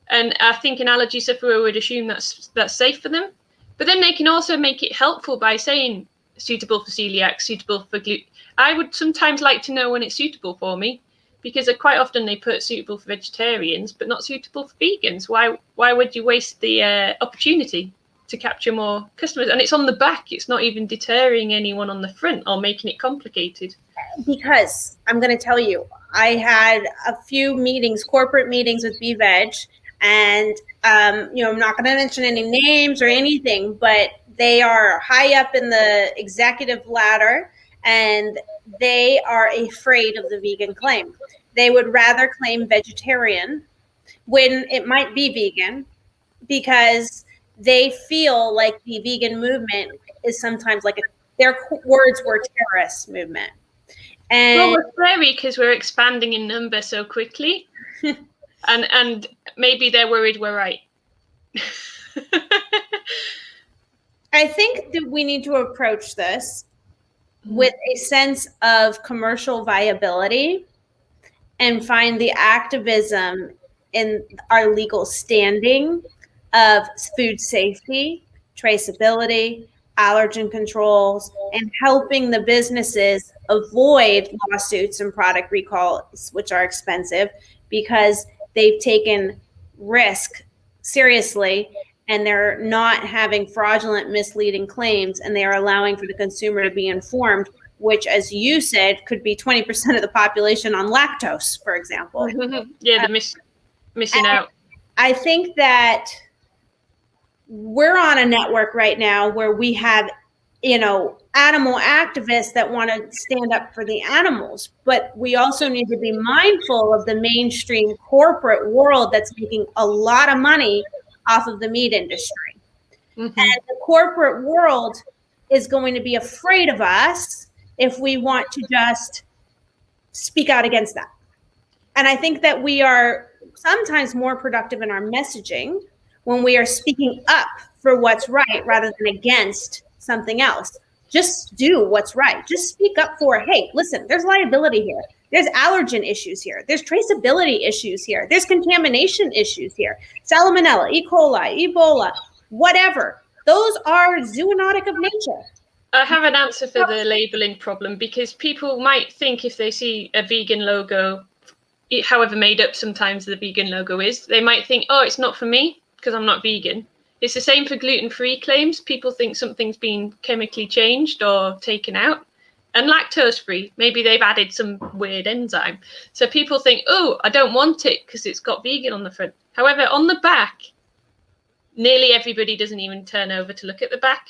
[SPEAKER 2] And I think an allergy sufferer would assume that's safe for them. But then they can also make it helpful by saying suitable for celiac, suitable for gluten. I would sometimes like to know when it's suitable for me, because quite often they put suitable for vegetarians, but not suitable for vegans. Why would you waste the opportunity to capture more customers? And it's on the back. It's not even deterring anyone on the front or making it complicated.
[SPEAKER 1] Because I'm going to tell you, I had a few meetings, corporate meetings with Beveg, and I'm not going to mention any names or anything, but they are high up in the executive ladder, and they are afraid of the vegan claim. They would rather claim vegetarian when it might be vegan, because they feel like the vegan movement is sometimes like their words were terrorist movement. And
[SPEAKER 2] well, we're scary because we're expanding in number so quickly, and maybe they're worried we're right.
[SPEAKER 1] I think that we need to approach this with a sense of commercial viability and find the activism in our legal standing of food safety, traceability, allergen controls, and helping the businesses avoid lawsuits and product recalls, which are expensive because they've taken risk seriously and they're not having fraudulent, misleading claims, and they are allowing for the consumer to be informed, which, as you said, could be 20% of the population on lactose, for example.
[SPEAKER 2] Yeah, the missing out.
[SPEAKER 1] I think that we're on a network right now where we have, animal activists that want to stand up for the animals, but we also need to be mindful of the mainstream corporate world that's making a lot of money off of the meat industry. And the corporate world is going to be afraid of us if we want to just speak out against that. And I think that we are sometimes more productive in our messaging when we are speaking up for what's right rather than against something else. Just do what's right. Just speak up for, hey, listen, there's liability here. There's allergen issues here. There's traceability issues here. There's contamination issues here. Salmonella, E. coli, Ebola, whatever. Those are zoonotic of nature.
[SPEAKER 2] I have an answer for the labeling problem, because people might think if they see a vegan logo, however made up sometimes the vegan logo is, they might think, oh, it's not for me because I'm not vegan. It's the same for gluten-free claims. People think something's been chemically changed or taken out. And lactose-free, maybe they've added some weird enzyme. So people think, oh, I don't want it because it's got vegan on the front. However, on the back, nearly everybody doesn't even turn over to look at the back.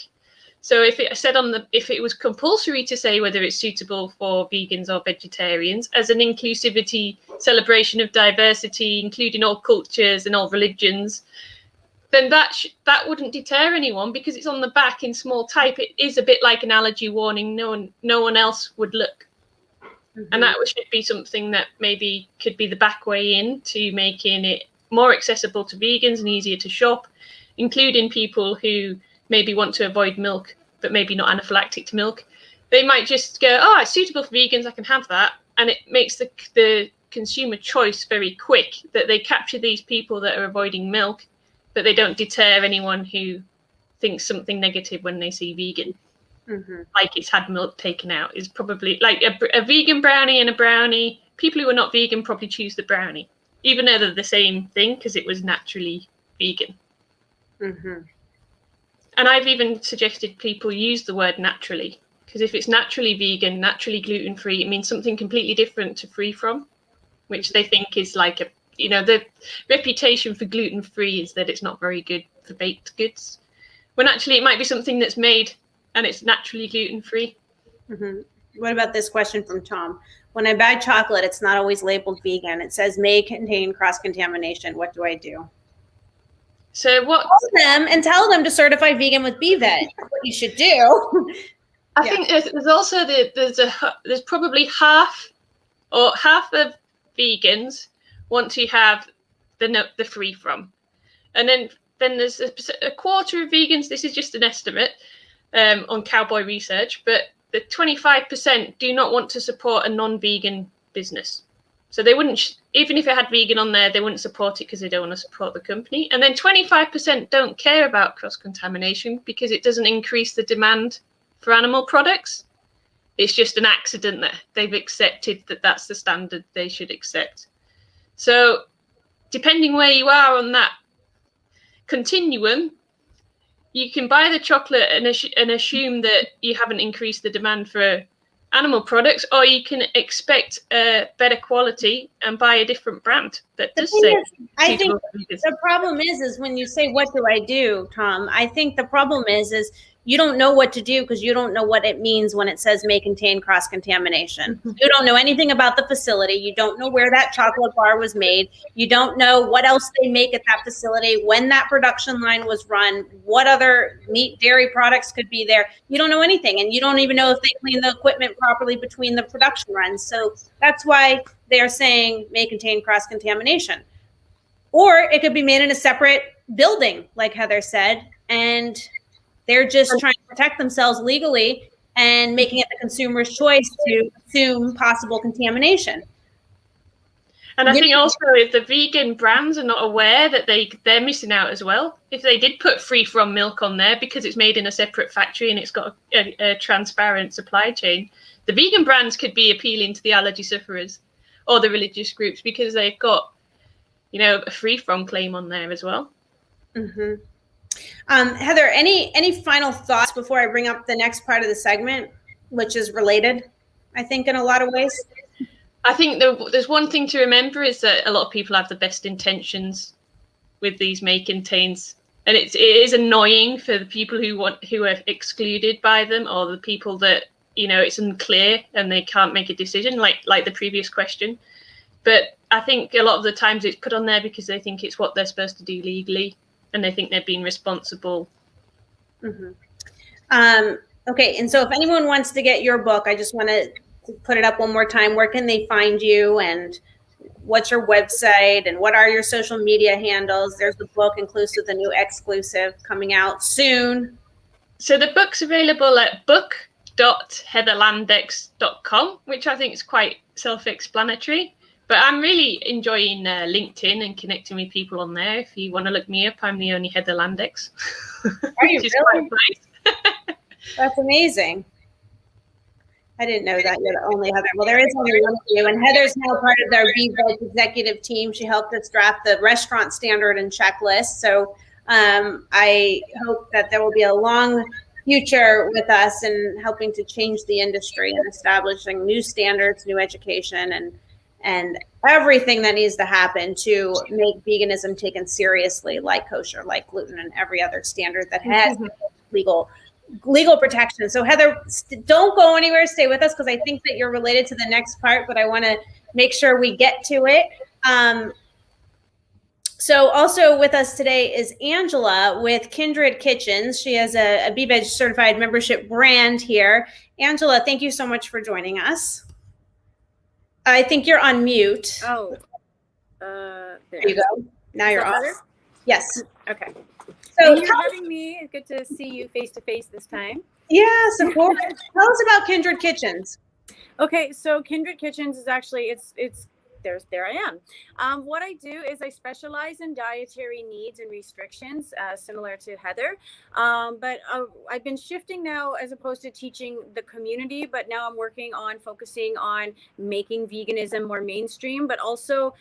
[SPEAKER 2] So if it was compulsory to say whether it's suitable for vegans or vegetarians as an inclusivity celebration of diversity, including all cultures and all religions, then that wouldn't deter anyone, because it's on the back in small type. It is a bit like an allergy warning. No one else would look. And that should be something that maybe could be the back way in to making it more accessible to vegans and easier to shop, including people who maybe want to avoid milk, but maybe not anaphylactic to milk. They might just go, oh, it's suitable for vegans, I can have that. And it makes the consumer choice very quick, that they capture these people that are avoiding milk, but they don't deter anyone who thinks something negative when they see vegan.
[SPEAKER 1] Mm-hmm.
[SPEAKER 2] Like it's had milk taken out, is probably like a vegan brownie and a brownie. People who are not vegan probably choose the brownie, even though they're the same thing because it was naturally vegan.
[SPEAKER 1] Mm-hmm.
[SPEAKER 2] And I've even suggested people use the word naturally, because if it's naturally vegan, naturally gluten-free, it means something completely different to free from, which they think is like the reputation for gluten-free is that it's not very good for baked goods, when actually it might be something that's made and it's naturally gluten-free.
[SPEAKER 1] Mm-hmm. What about this question from Tom? When I buy chocolate, it's not always labeled vegan. It says may contain cross-contamination. What do I do?
[SPEAKER 2] So what?
[SPEAKER 1] Call them and tell them to certify vegan with Beveg. That's what you should do.
[SPEAKER 2] I think there's also there's probably half of vegans want to have the free from, and then there's a quarter of vegans. This is just an estimate on Cowboy Research, but the 25% do not want to support a non-vegan business. So they wouldn't, even if it had vegan on there, they wouldn't support it because they don't want to support the company. And then 25% don't care about cross-contamination because it doesn't increase the demand for animal products. It's just an accident that they've accepted that that's the standard they should accept. So depending where you are on that continuum, you can buy the chocolate and assume that you haven't increased the demand for animal products, or you can expect better quality and buy a different brand that does say.
[SPEAKER 1] I think the problem is when you say, what do I do, Tom? I think the problem is you don't know what to do because you don't know what it means when it says may contain cross-contamination. Mm-hmm. You don't know anything about the facility. You don't know where that chocolate bar was made. You don't know what else they make at that facility, when that production line was run, what other meat, dairy products could be there. You don't know anything, and you don't even know if they clean the equipment properly between the production runs. So that's why they're saying may contain cross-contamination. Or it could be made in a separate building, like Heather said, and they're just trying to protect themselves legally and making it the consumer's choice to assume possible contamination.
[SPEAKER 2] And I think also if the vegan brands are not aware that they're missing out as well. If they did put free from milk on there because it's made in a separate factory and it's got a transparent supply chain, the vegan brands could be appealing to the allergy sufferers or the religious groups because they've got, a free from claim on there as well.
[SPEAKER 1] Mm-hmm. Heather, any final thoughts before I bring up the next part of the segment, which is related, I think, in a lot of ways?
[SPEAKER 2] I think there's one thing to remember is that a lot of people have the best intentions with these may contains, and it is annoying for the people who are excluded by them, or the people that it's unclear and they can't make a decision, like the previous question. But I think a lot of the times it's put on there because they think it's what they're supposed to do legally, and they think they're being responsible.
[SPEAKER 1] Mm-hmm. Okay, and so if anyone wants to get your book, I just want to put it up one more time. Where can they find you, and what's your website, and what are your social media handles? There's the book, inclusive, the new exclusive coming out soon.
[SPEAKER 2] So the book's available at book.heatherlandex.com, which I think is quite self-explanatory. But I'm really enjoying LinkedIn and connecting with people on there. If you want to look me up, I'm the only Heather Landex.
[SPEAKER 1] Are you really? Nice. That's amazing. I didn't know that you're the only Heather. Well, there is only one of you, and Heather's now part of their Beveg executive team. She helped us draft the restaurant standard and checklist. So I hope that there will be a long future with us in helping to change the industry and establishing new standards, new education, and everything that needs to happen to make veganism taken seriously, like kosher, like gluten, and every other standard that has legal protection. So Heather, don't go anywhere. Stay with us because I think that you're related to the next part, but I want to make sure we get to it. So also with us today is Angela with Kindred Kitchens. She has a Beveg certified membership brand here. Angela, thank you so much for joining us. I think you're on mute.
[SPEAKER 3] Oh,
[SPEAKER 1] there you go. Now you're on. Yes.
[SPEAKER 3] Okay.
[SPEAKER 1] So
[SPEAKER 3] thank you for having me. It's good to see you face to face this time.
[SPEAKER 1] Yes, of course. Tell us about Kindred Kitchens.
[SPEAKER 3] Okay, so Kindred Kitchens is actually it's there I am. What I do is I specialize in dietary needs and restrictions, similar to Heather. But I've been shifting now as opposed to teaching the community, but now I'm working on focusing on making veganism more mainstream, but also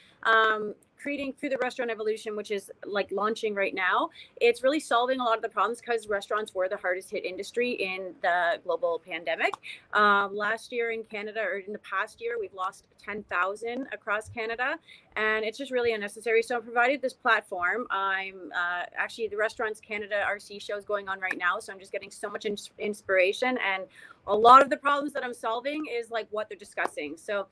[SPEAKER 3] creating through the restaurant evolution, which is like launching right now. It's really solving a lot of the problems because restaurants were the hardest hit industry in the global pandemic. Last year in Canada, or in the past year, we've lost 10,000 across Canada, and it's just really unnecessary. So I provided this platform. I'm actually, the Restaurants Canada RC show is going on right now, so I'm just getting so much inspiration, and a lot of the problems that I'm solving is like what they're discussing. So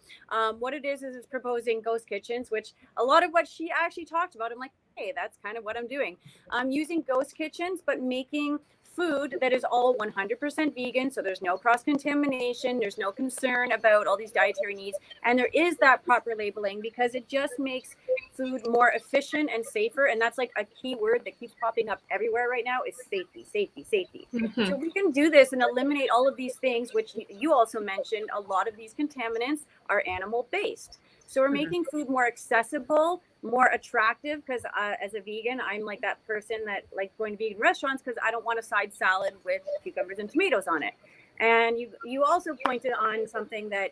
[SPEAKER 3] what it is it's proposing ghost kitchens, which a lot of what she actually talked about, I'm like, hey, that's kind of what I'm doing. I'm using ghost kitchens, but making food that is all 100% vegan. So there's no cross-contamination. There's no concern about all these dietary needs. And there is that proper labeling because it just makes food more efficient and safer. And that's like a key word that keeps popping up everywhere right now is safety, safety, safety.
[SPEAKER 2] Mm-hmm.
[SPEAKER 3] So we can do this and eliminate all of these things, which you also mentioned. A lot of these contaminants are animal-based. So we're making food more accessible, more attractive, because as a vegan, I'm like that person that likes going to vegan restaurants because I don't want a side salad with cucumbers and tomatoes on it. And you also pointed on something that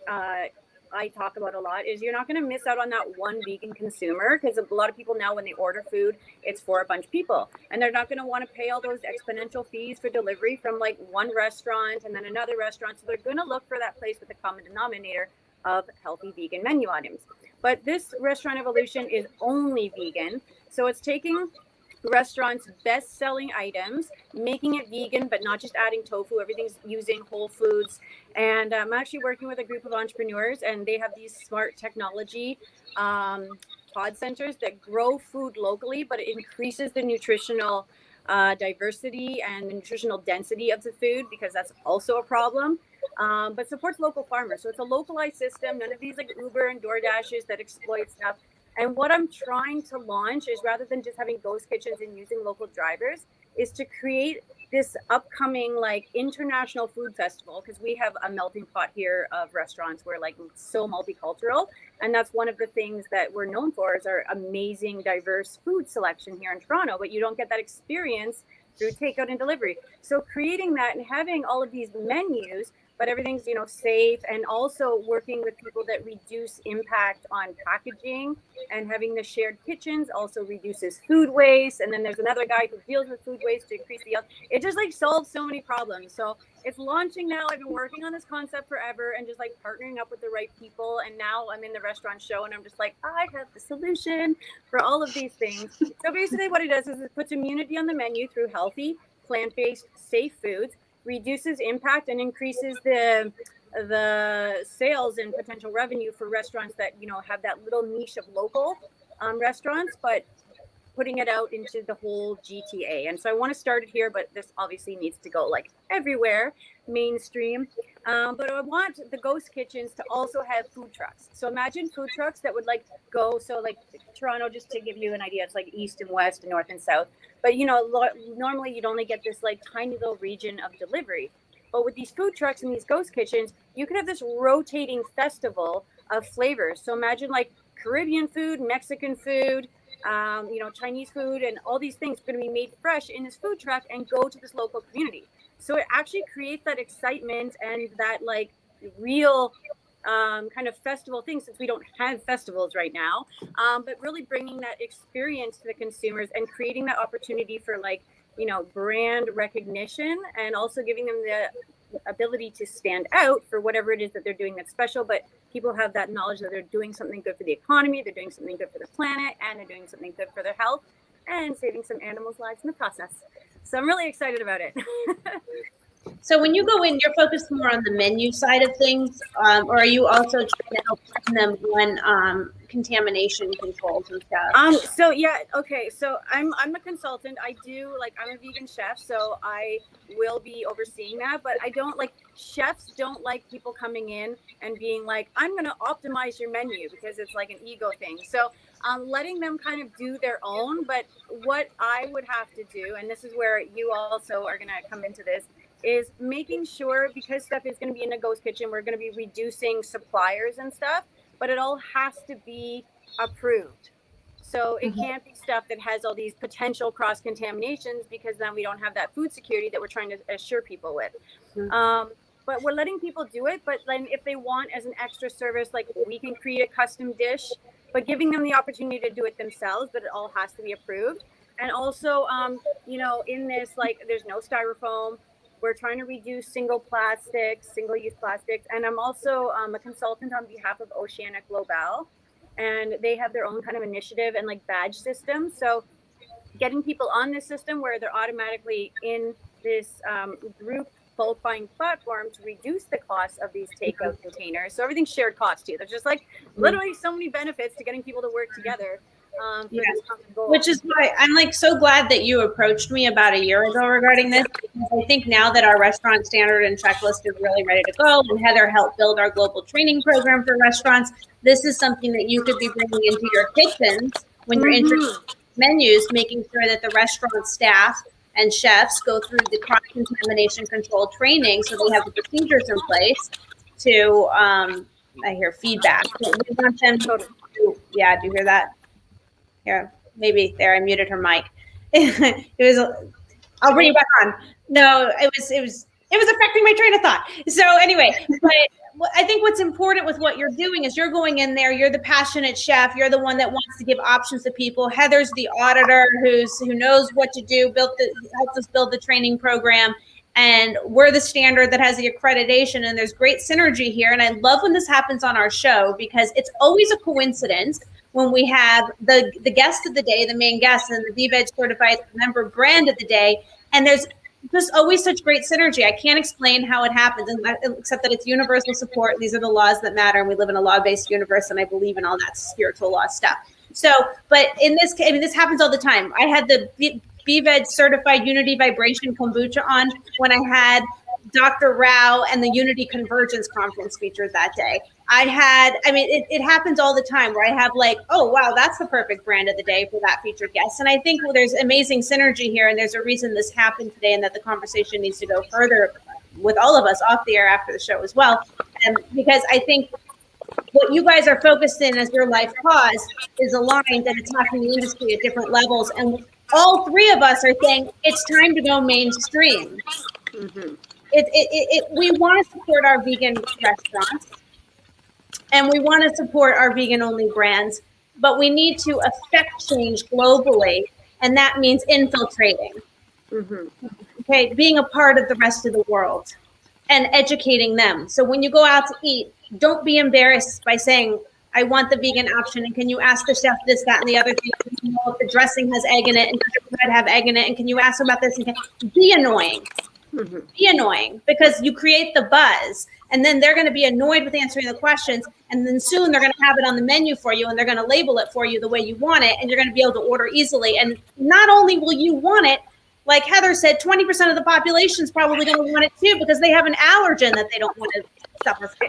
[SPEAKER 3] I talk about a lot is you're not going to miss out on that one vegan consumer, because a lot of people now when they order food, it's for a bunch of people, and they're not going to want to pay all those exponential fees for delivery from like one restaurant and then another restaurant. So they're going to look for that place with a common denominator of healthy vegan menu items. But this restaurant evolution is only vegan. So it's taking restaurants' best-selling items, making it vegan, but not just adding tofu. Everything's using whole foods. And I'm actually working with a group of entrepreneurs, and they have these smart technology pod centers that grow food locally, but it increases the nutritional diversity and the nutritional density of the food, because that's also a problem. But supports local farmers. So it's a localized system. None of these like Uber and DoorDashes that exploit stuff. And what I'm trying to launch is, rather than just having ghost kitchens and using local drivers, is to create this upcoming like international food festival, because we have a melting pot here of restaurants. We're like so multicultural. And that's one of the things that we're known for is our amazing diverse food selection here in Toronto. But you don't get that experience through takeout and delivery. So creating that and having all of these menus, but everything's, safe, and also working with people that reduce impact on packaging, and having the shared kitchens also reduces food waste. And then there's another guy who deals with food waste to increase the yield. It just like solves so many problems. So it's launching now. I've been working on this concept forever and just like partnering up with the right people. And now I'm in the restaurant show and I'm just like, I have the solution for all of these things. So basically what it does is it puts immunity on the menu through healthy, plant-based, safe foods, reduces impact and increases the sales and potential revenue for restaurants that have that little niche of local restaurants, but putting it out into the whole GTA. And so I want to start it here, but this obviously needs to go like everywhere, mainstream. But I want the ghost kitchens to also have food trucks. So imagine food trucks that would like go, so like Toronto, just to give you an idea, it's like east and west and north and south. But normally you'd only get this like tiny little region of delivery. But with these food trucks and these ghost kitchens, you could have this rotating festival of flavors. So imagine like Caribbean food, Mexican food, Chinese food, and all these things are going to be made fresh in this food truck and go to this local community. So it actually creates that excitement and that like real kind of festival thing, since we don't have festivals right now, but really bringing that experience to the consumers and creating that opportunity for like, brand recognition, and also giving them the ability to stand out for whatever it is that they're doing that's special. But people have that knowledge that they're doing something good for the economy, they're doing something good for the planet, and they're doing something good for their health and saving some animals' lives in the process. So I'm really excited about it.
[SPEAKER 1] So when you go in, you're focused more on the menu side of things, or are you also trying to help them on contamination controls and stuff?
[SPEAKER 3] So yeah, okay. So I'm a consultant. I'm a vegan chef, so I will be overseeing that. But chefs don't like people coming in and being like, I'm going to optimize your menu, because it's like an ego thing. So letting them kind of do their own. But what I would have to do, and this is where you also are going to come into this, is making sure, because stuff is going to be in a ghost kitchen, we're going to be reducing suppliers and stuff. but it all has to be approved. So it can't be stuff that has all these potential cross contaminations, because then we don't have that food security that we're trying to assure people with. But we're letting people do it. But then if they want as an extra service, like we can create a custom dish, but giving them the opportunity to do it themselves, but it all has to be approved. And also, you know, in this, like, there's no styrofoam. We're trying to reduce single-use plastics. And I'm also a consultant on behalf of Oceanic Global, and they have their own kind of initiative and like badge system. So getting people on this system where they're automatically in this group bulk buying platform to reduce the cost of these takeout containers. So everything's shared cost too. There's just like literally so many benefits to getting people to work together. For this common goal.
[SPEAKER 1] Which is why I'm like so glad that you approached me about a year ago regarding this, because I think now that our restaurant standard and checklist is really ready to go, and Heather helped build our global training program for restaurants, this is something that you could be bringing into your kitchens when you're introducing menus, making sure that the restaurant staff and chefs go through the cross-contamination control training so they have the procedures in place to, I hear feedback. We want them to, yeah, do you hear that? Yeah, maybe there. I muted her mic. It was. I'll bring you back on. No, it was affecting my train of thought. So anyway, but I think what's important with what you're doing is you're going in there. You're the passionate chef. You're the one that wants to give options to people. Heather's the auditor who knows what to do. Helped us build the training program. And we're the standard that has the accreditation, and there's great synergy here. And I love when this happens on our show, because it's always a coincidence when we have the guest of the day, the main guest, and the Beveg certified member brand of the day. And there's just always such great synergy. I can't explain how it happens, except that it's universal support. These are the laws that matter, and we live in a law-based universe, and I believe in all that spiritual law stuff. So, but in this case, I mean, this happens all the time. I had the Beveg certified Unity Vibration Kombucha on when I had Dr. Rao and the Unity Convergence Conference featured that day. It happens all the time where I have like, oh, wow, that's the perfect brand of the day for that featured guest. And I think there's amazing synergy here, and there's a reason this happened today, and that the conversation needs to go further with all of us off the air after the show as well. And because I think what you guys are focused in as your life cause is aligned and attacking the industry at different levels. And all three of us are saying it's time to go mainstream. We want to support our vegan restaurants, and we want to support our vegan-only brands, but we need to affect change globally, and that means infiltrating. Okay, being a part of the rest of the world and educating them. So when you go out to eat, don't be embarrassed by saying, I want the vegan option, and can you ask the chef this, that, and the other thing? You know, if the dressing has egg in it, and does the bread have egg in it, and can you ask about this? And be annoying. Be annoying, because you create the buzz, and then they're going to be annoyed with answering the questions, and then soon they're going to have it on the menu for you, and they're going to label it for you the way you want it, and you're going to be able to order easily. And not only will you want it, like Heather said, 20% of the population is probably going to want it too, because they have an allergen that they don't want to suffer from.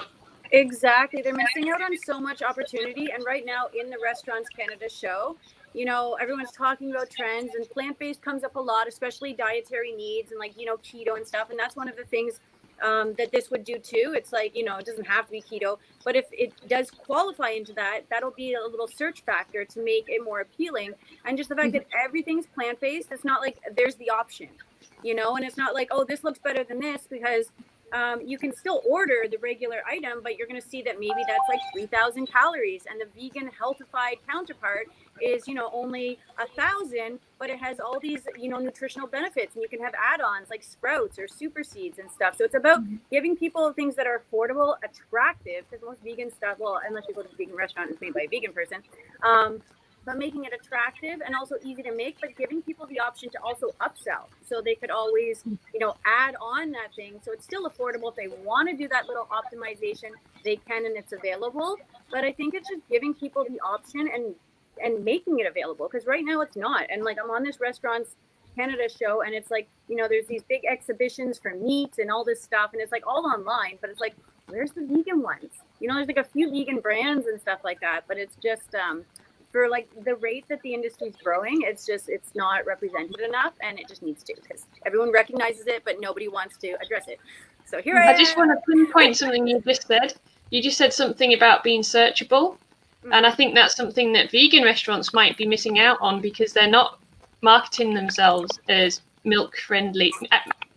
[SPEAKER 3] Exactly. They're missing out on so much opportunity. And right now in the Restaurants Canada show, you know, everyone's talking about trends, and plant-based comes up a lot, especially dietary needs and like, you know, keto and stuff. And that's one of the things that this would do too. It's like, you know, it doesn't have to be keto, but if it does qualify into that, that'll be a little search factor to make it more appealing. And just the fact that everything's plant-based, it's not like there's the option, you know, and it's not like, oh, this looks better than this, because you can still order the regular item, but you're going to see that maybe that's like 3,000 calories, and the vegan healthified counterpart is, you know, only 1,000, but it has all these, you know, nutritional benefits, and you can have add-ons like sprouts or super seeds and stuff. So it's about giving people things that are affordable, attractive, because most vegan stuff, well, unless you go to a vegan restaurant and it's made by a vegan person, but making it attractive and also easy to make, but giving people the option to also upsell. So they could always, you know, add on that thing. So it's still affordable. If they want to do that little optimization, they can, and it's available. But I think it's just giving people the option and making it available, because right now it's not. And like, I'm on this Restaurants Canada show, and it's like, you know, there's these big exhibitions for meat and all this stuff, and it's like all online, but it's like, where's the vegan ones? You know, there's like a few vegan brands and stuff like that, but it's just for like the rate that the industry is growing, it's not represented enough, and it just needs to, because everyone recognizes it, but nobody wants to address it. So here I
[SPEAKER 2] just want to pinpoint something you just said. you just said something about being searchable. And I think that's something that vegan restaurants might be missing out on, because they're not marketing themselves as milk friendly,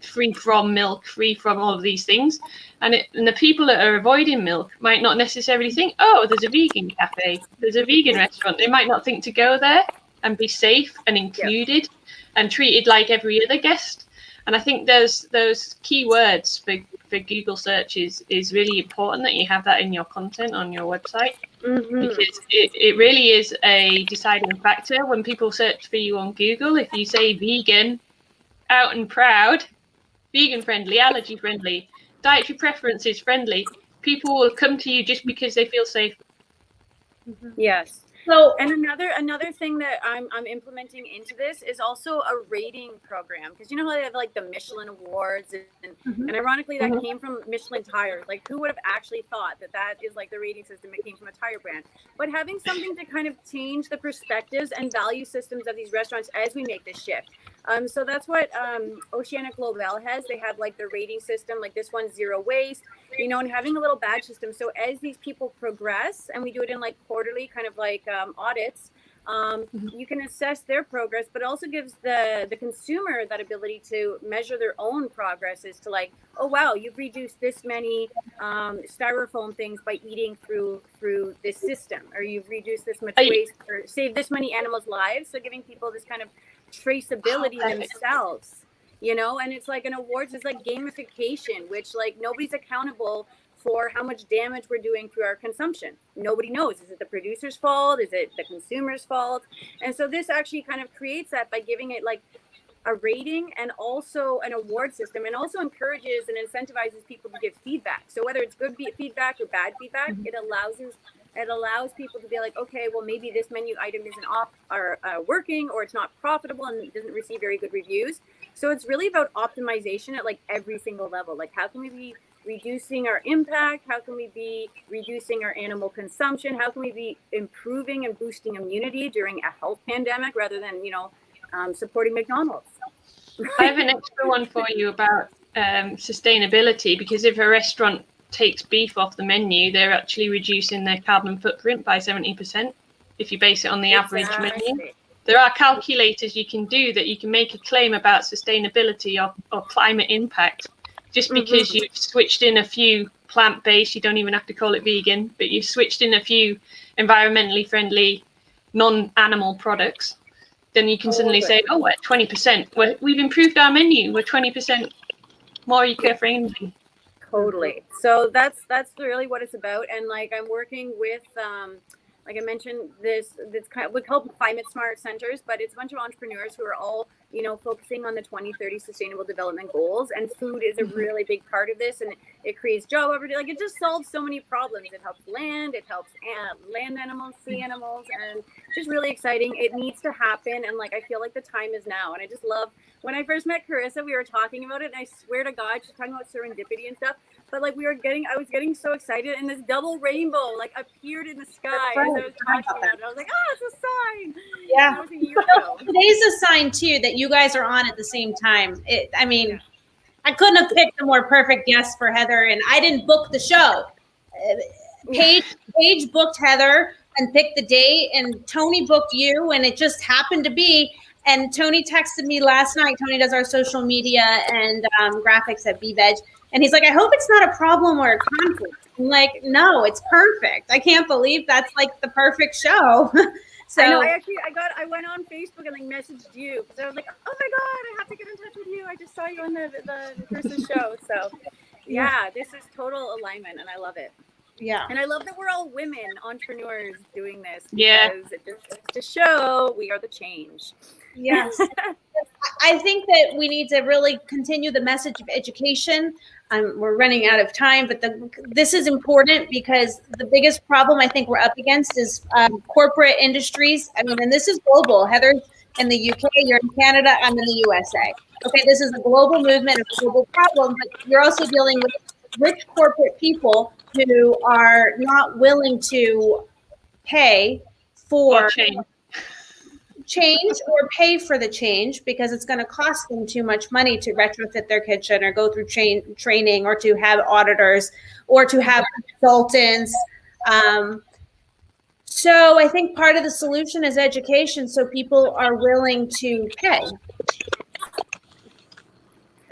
[SPEAKER 2] free from milk, free from all of these things. And the people that are avoiding milk might not necessarily think, oh, there's a vegan cafe, there's a vegan restaurant. They might not think to go there and be safe and included and treated like every other guest. And I think those keywords for Google searches is really important, that you have that in your content on your website, because it really is a deciding factor when people search for you on Google. If you say vegan, out and proud, vegan friendly, allergy friendly, dietary preferences friendly, people will come to you just because they feel safe.
[SPEAKER 3] Yes.
[SPEAKER 1] So,
[SPEAKER 3] and another thing that I'm implementing into this is also a rating program, because you know how they have like the Michelin awards, and ironically that came from Michelin tires. Like, who would have actually thought that is like the rating system? It came from a tire brand. But having something to kind of change the perspectives and value systems of these restaurants as we make this shift. So that's what Oceanic Global has. They have like the rating system, like this one's zero waste, you know, and having a little badge system. So as these people progress, and we do it in like quarterly kind of like audits, you can assess their progress, but also gives the consumer that ability to measure their own progress, as to like, oh wow, you've reduced this many styrofoam things by eating through this system, or you've reduced this much waste, or saved this many animals' lives. So giving people this kind of traceability themselves, you know. And it's like an awards, it's like gamification, which like nobody's accountable for how much damage we're doing through our consumption. Nobody knows. Is it the producer's fault? Is it the consumer's fault? And so this actually kind of creates that by giving it like a rating and also an award system, and also encourages and incentivizes people to give feedback. So whether it's good feedback or bad feedback, it allows people to be like, okay, well, maybe this menu item isn't working, or it's not profitable and it doesn't receive very good reviews. So it's really about optimization at like every single level. Like, how can we be reducing our impact? How can we be reducing our animal consumption? How can we be improving and boosting immunity during a health pandemic, rather than, you know, supporting McDonald's?
[SPEAKER 2] I have an extra one for you about sustainability, because if a restaurant takes beef off the menu, they're actually reducing their carbon footprint by 70%. If you base it on the average menu, there are calculators you can do that you can make a claim about sustainability or climate impact. Just because you've switched in a few plant-based, you don't even have to call it vegan, but you've switched in a few environmentally friendly, non-animal products, then you can suddenly say, oh, we're at 20%. We've improved our menu. We're 20% more eco-friendly.
[SPEAKER 3] Totally. So that's really what it's about. And like, I'm working with, like I mentioned, this kind of, we call them climate smart centers, but it's a bunch of entrepreneurs who are all, you know, focusing on the 2030 Sustainable Development Goals. And food is a really big part of this, and it creates job opportunity. Like, it just solves so many problems. It helps land, it helps land animals, sea animals, and just really exciting. It needs to happen, and like, I feel like the time is now. And I just love, when I first met Carissa, we were talking about it, and I swear to God, she's talking about serendipity and stuff. But like, I was getting so excited, and this double rainbow like appeared in the sky as I was talking about it. I was like, oh, it's a sign.
[SPEAKER 1] Yeah.
[SPEAKER 3] That was a year ago.
[SPEAKER 1] Today's a sign too that you guys are on at the same time. I couldn't have picked a more perfect guest for Heather, and I didn't book the show. Paige booked Heather and picked the date, and Tony booked you, and it just happened to be. And Tony texted me last night. Tony does our social media and graphics at Beveg. And he's like, I hope it's not a problem or a conflict. I'm like, no, it's perfect. I can't believe that's like the perfect show. So
[SPEAKER 3] I know, I went on Facebook and like messaged you, because I was like, oh my God, I have to get in touch with you. I just saw you on the Chris's show. So yeah, this is total alignment, and I love it.
[SPEAKER 1] Yeah.
[SPEAKER 3] And I love that we're all women entrepreneurs doing this.
[SPEAKER 2] Yeah.
[SPEAKER 3] Because it just to show we are the change.
[SPEAKER 1] Yes. I think that we need to really continue the message of education. We're running out of time, but this is important, because the biggest problem I think we're up against is corporate industries. I mean, and this is global. Heather's in the UK, you're in Canada, I'm in the USA. Okay, this is a global movement, a global problem, but you're also dealing with rich corporate people who are not willing to pay for change or pay for the change because it's going to cost them too much money to retrofit their kitchen or go through training or to have auditors or to have consultants. So I think part of the solution is education so people are willing to pay.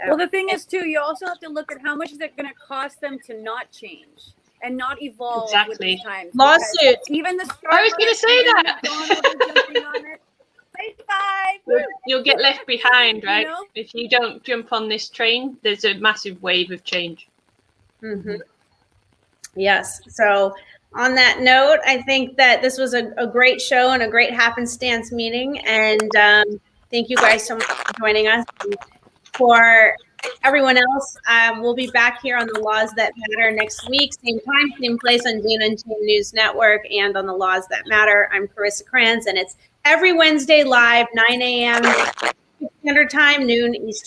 [SPEAKER 3] Well, the thing is, too, you also have to look at how much is it going to cost them to not change and not evolve with the times.
[SPEAKER 1] Lawsuit.
[SPEAKER 3] Even the
[SPEAKER 2] I was going to say that.
[SPEAKER 3] High five.
[SPEAKER 2] You'll get left behind, right?
[SPEAKER 3] You know?
[SPEAKER 2] If you don't jump on this train, there's a massive wave of change.
[SPEAKER 1] Mm-hmm. Yes. So on that note, I think that this was a great show and a great happenstance meeting. And thank you guys so much for joining us. For everyone else, we'll be back here on the Laws That Matter next week, same time, same place on Dana and Tim News Network and on the Laws That Matter. I'm Carissa Kranz, and it's every Wednesday live, 9 a.m. Standard Time, noon Eastern.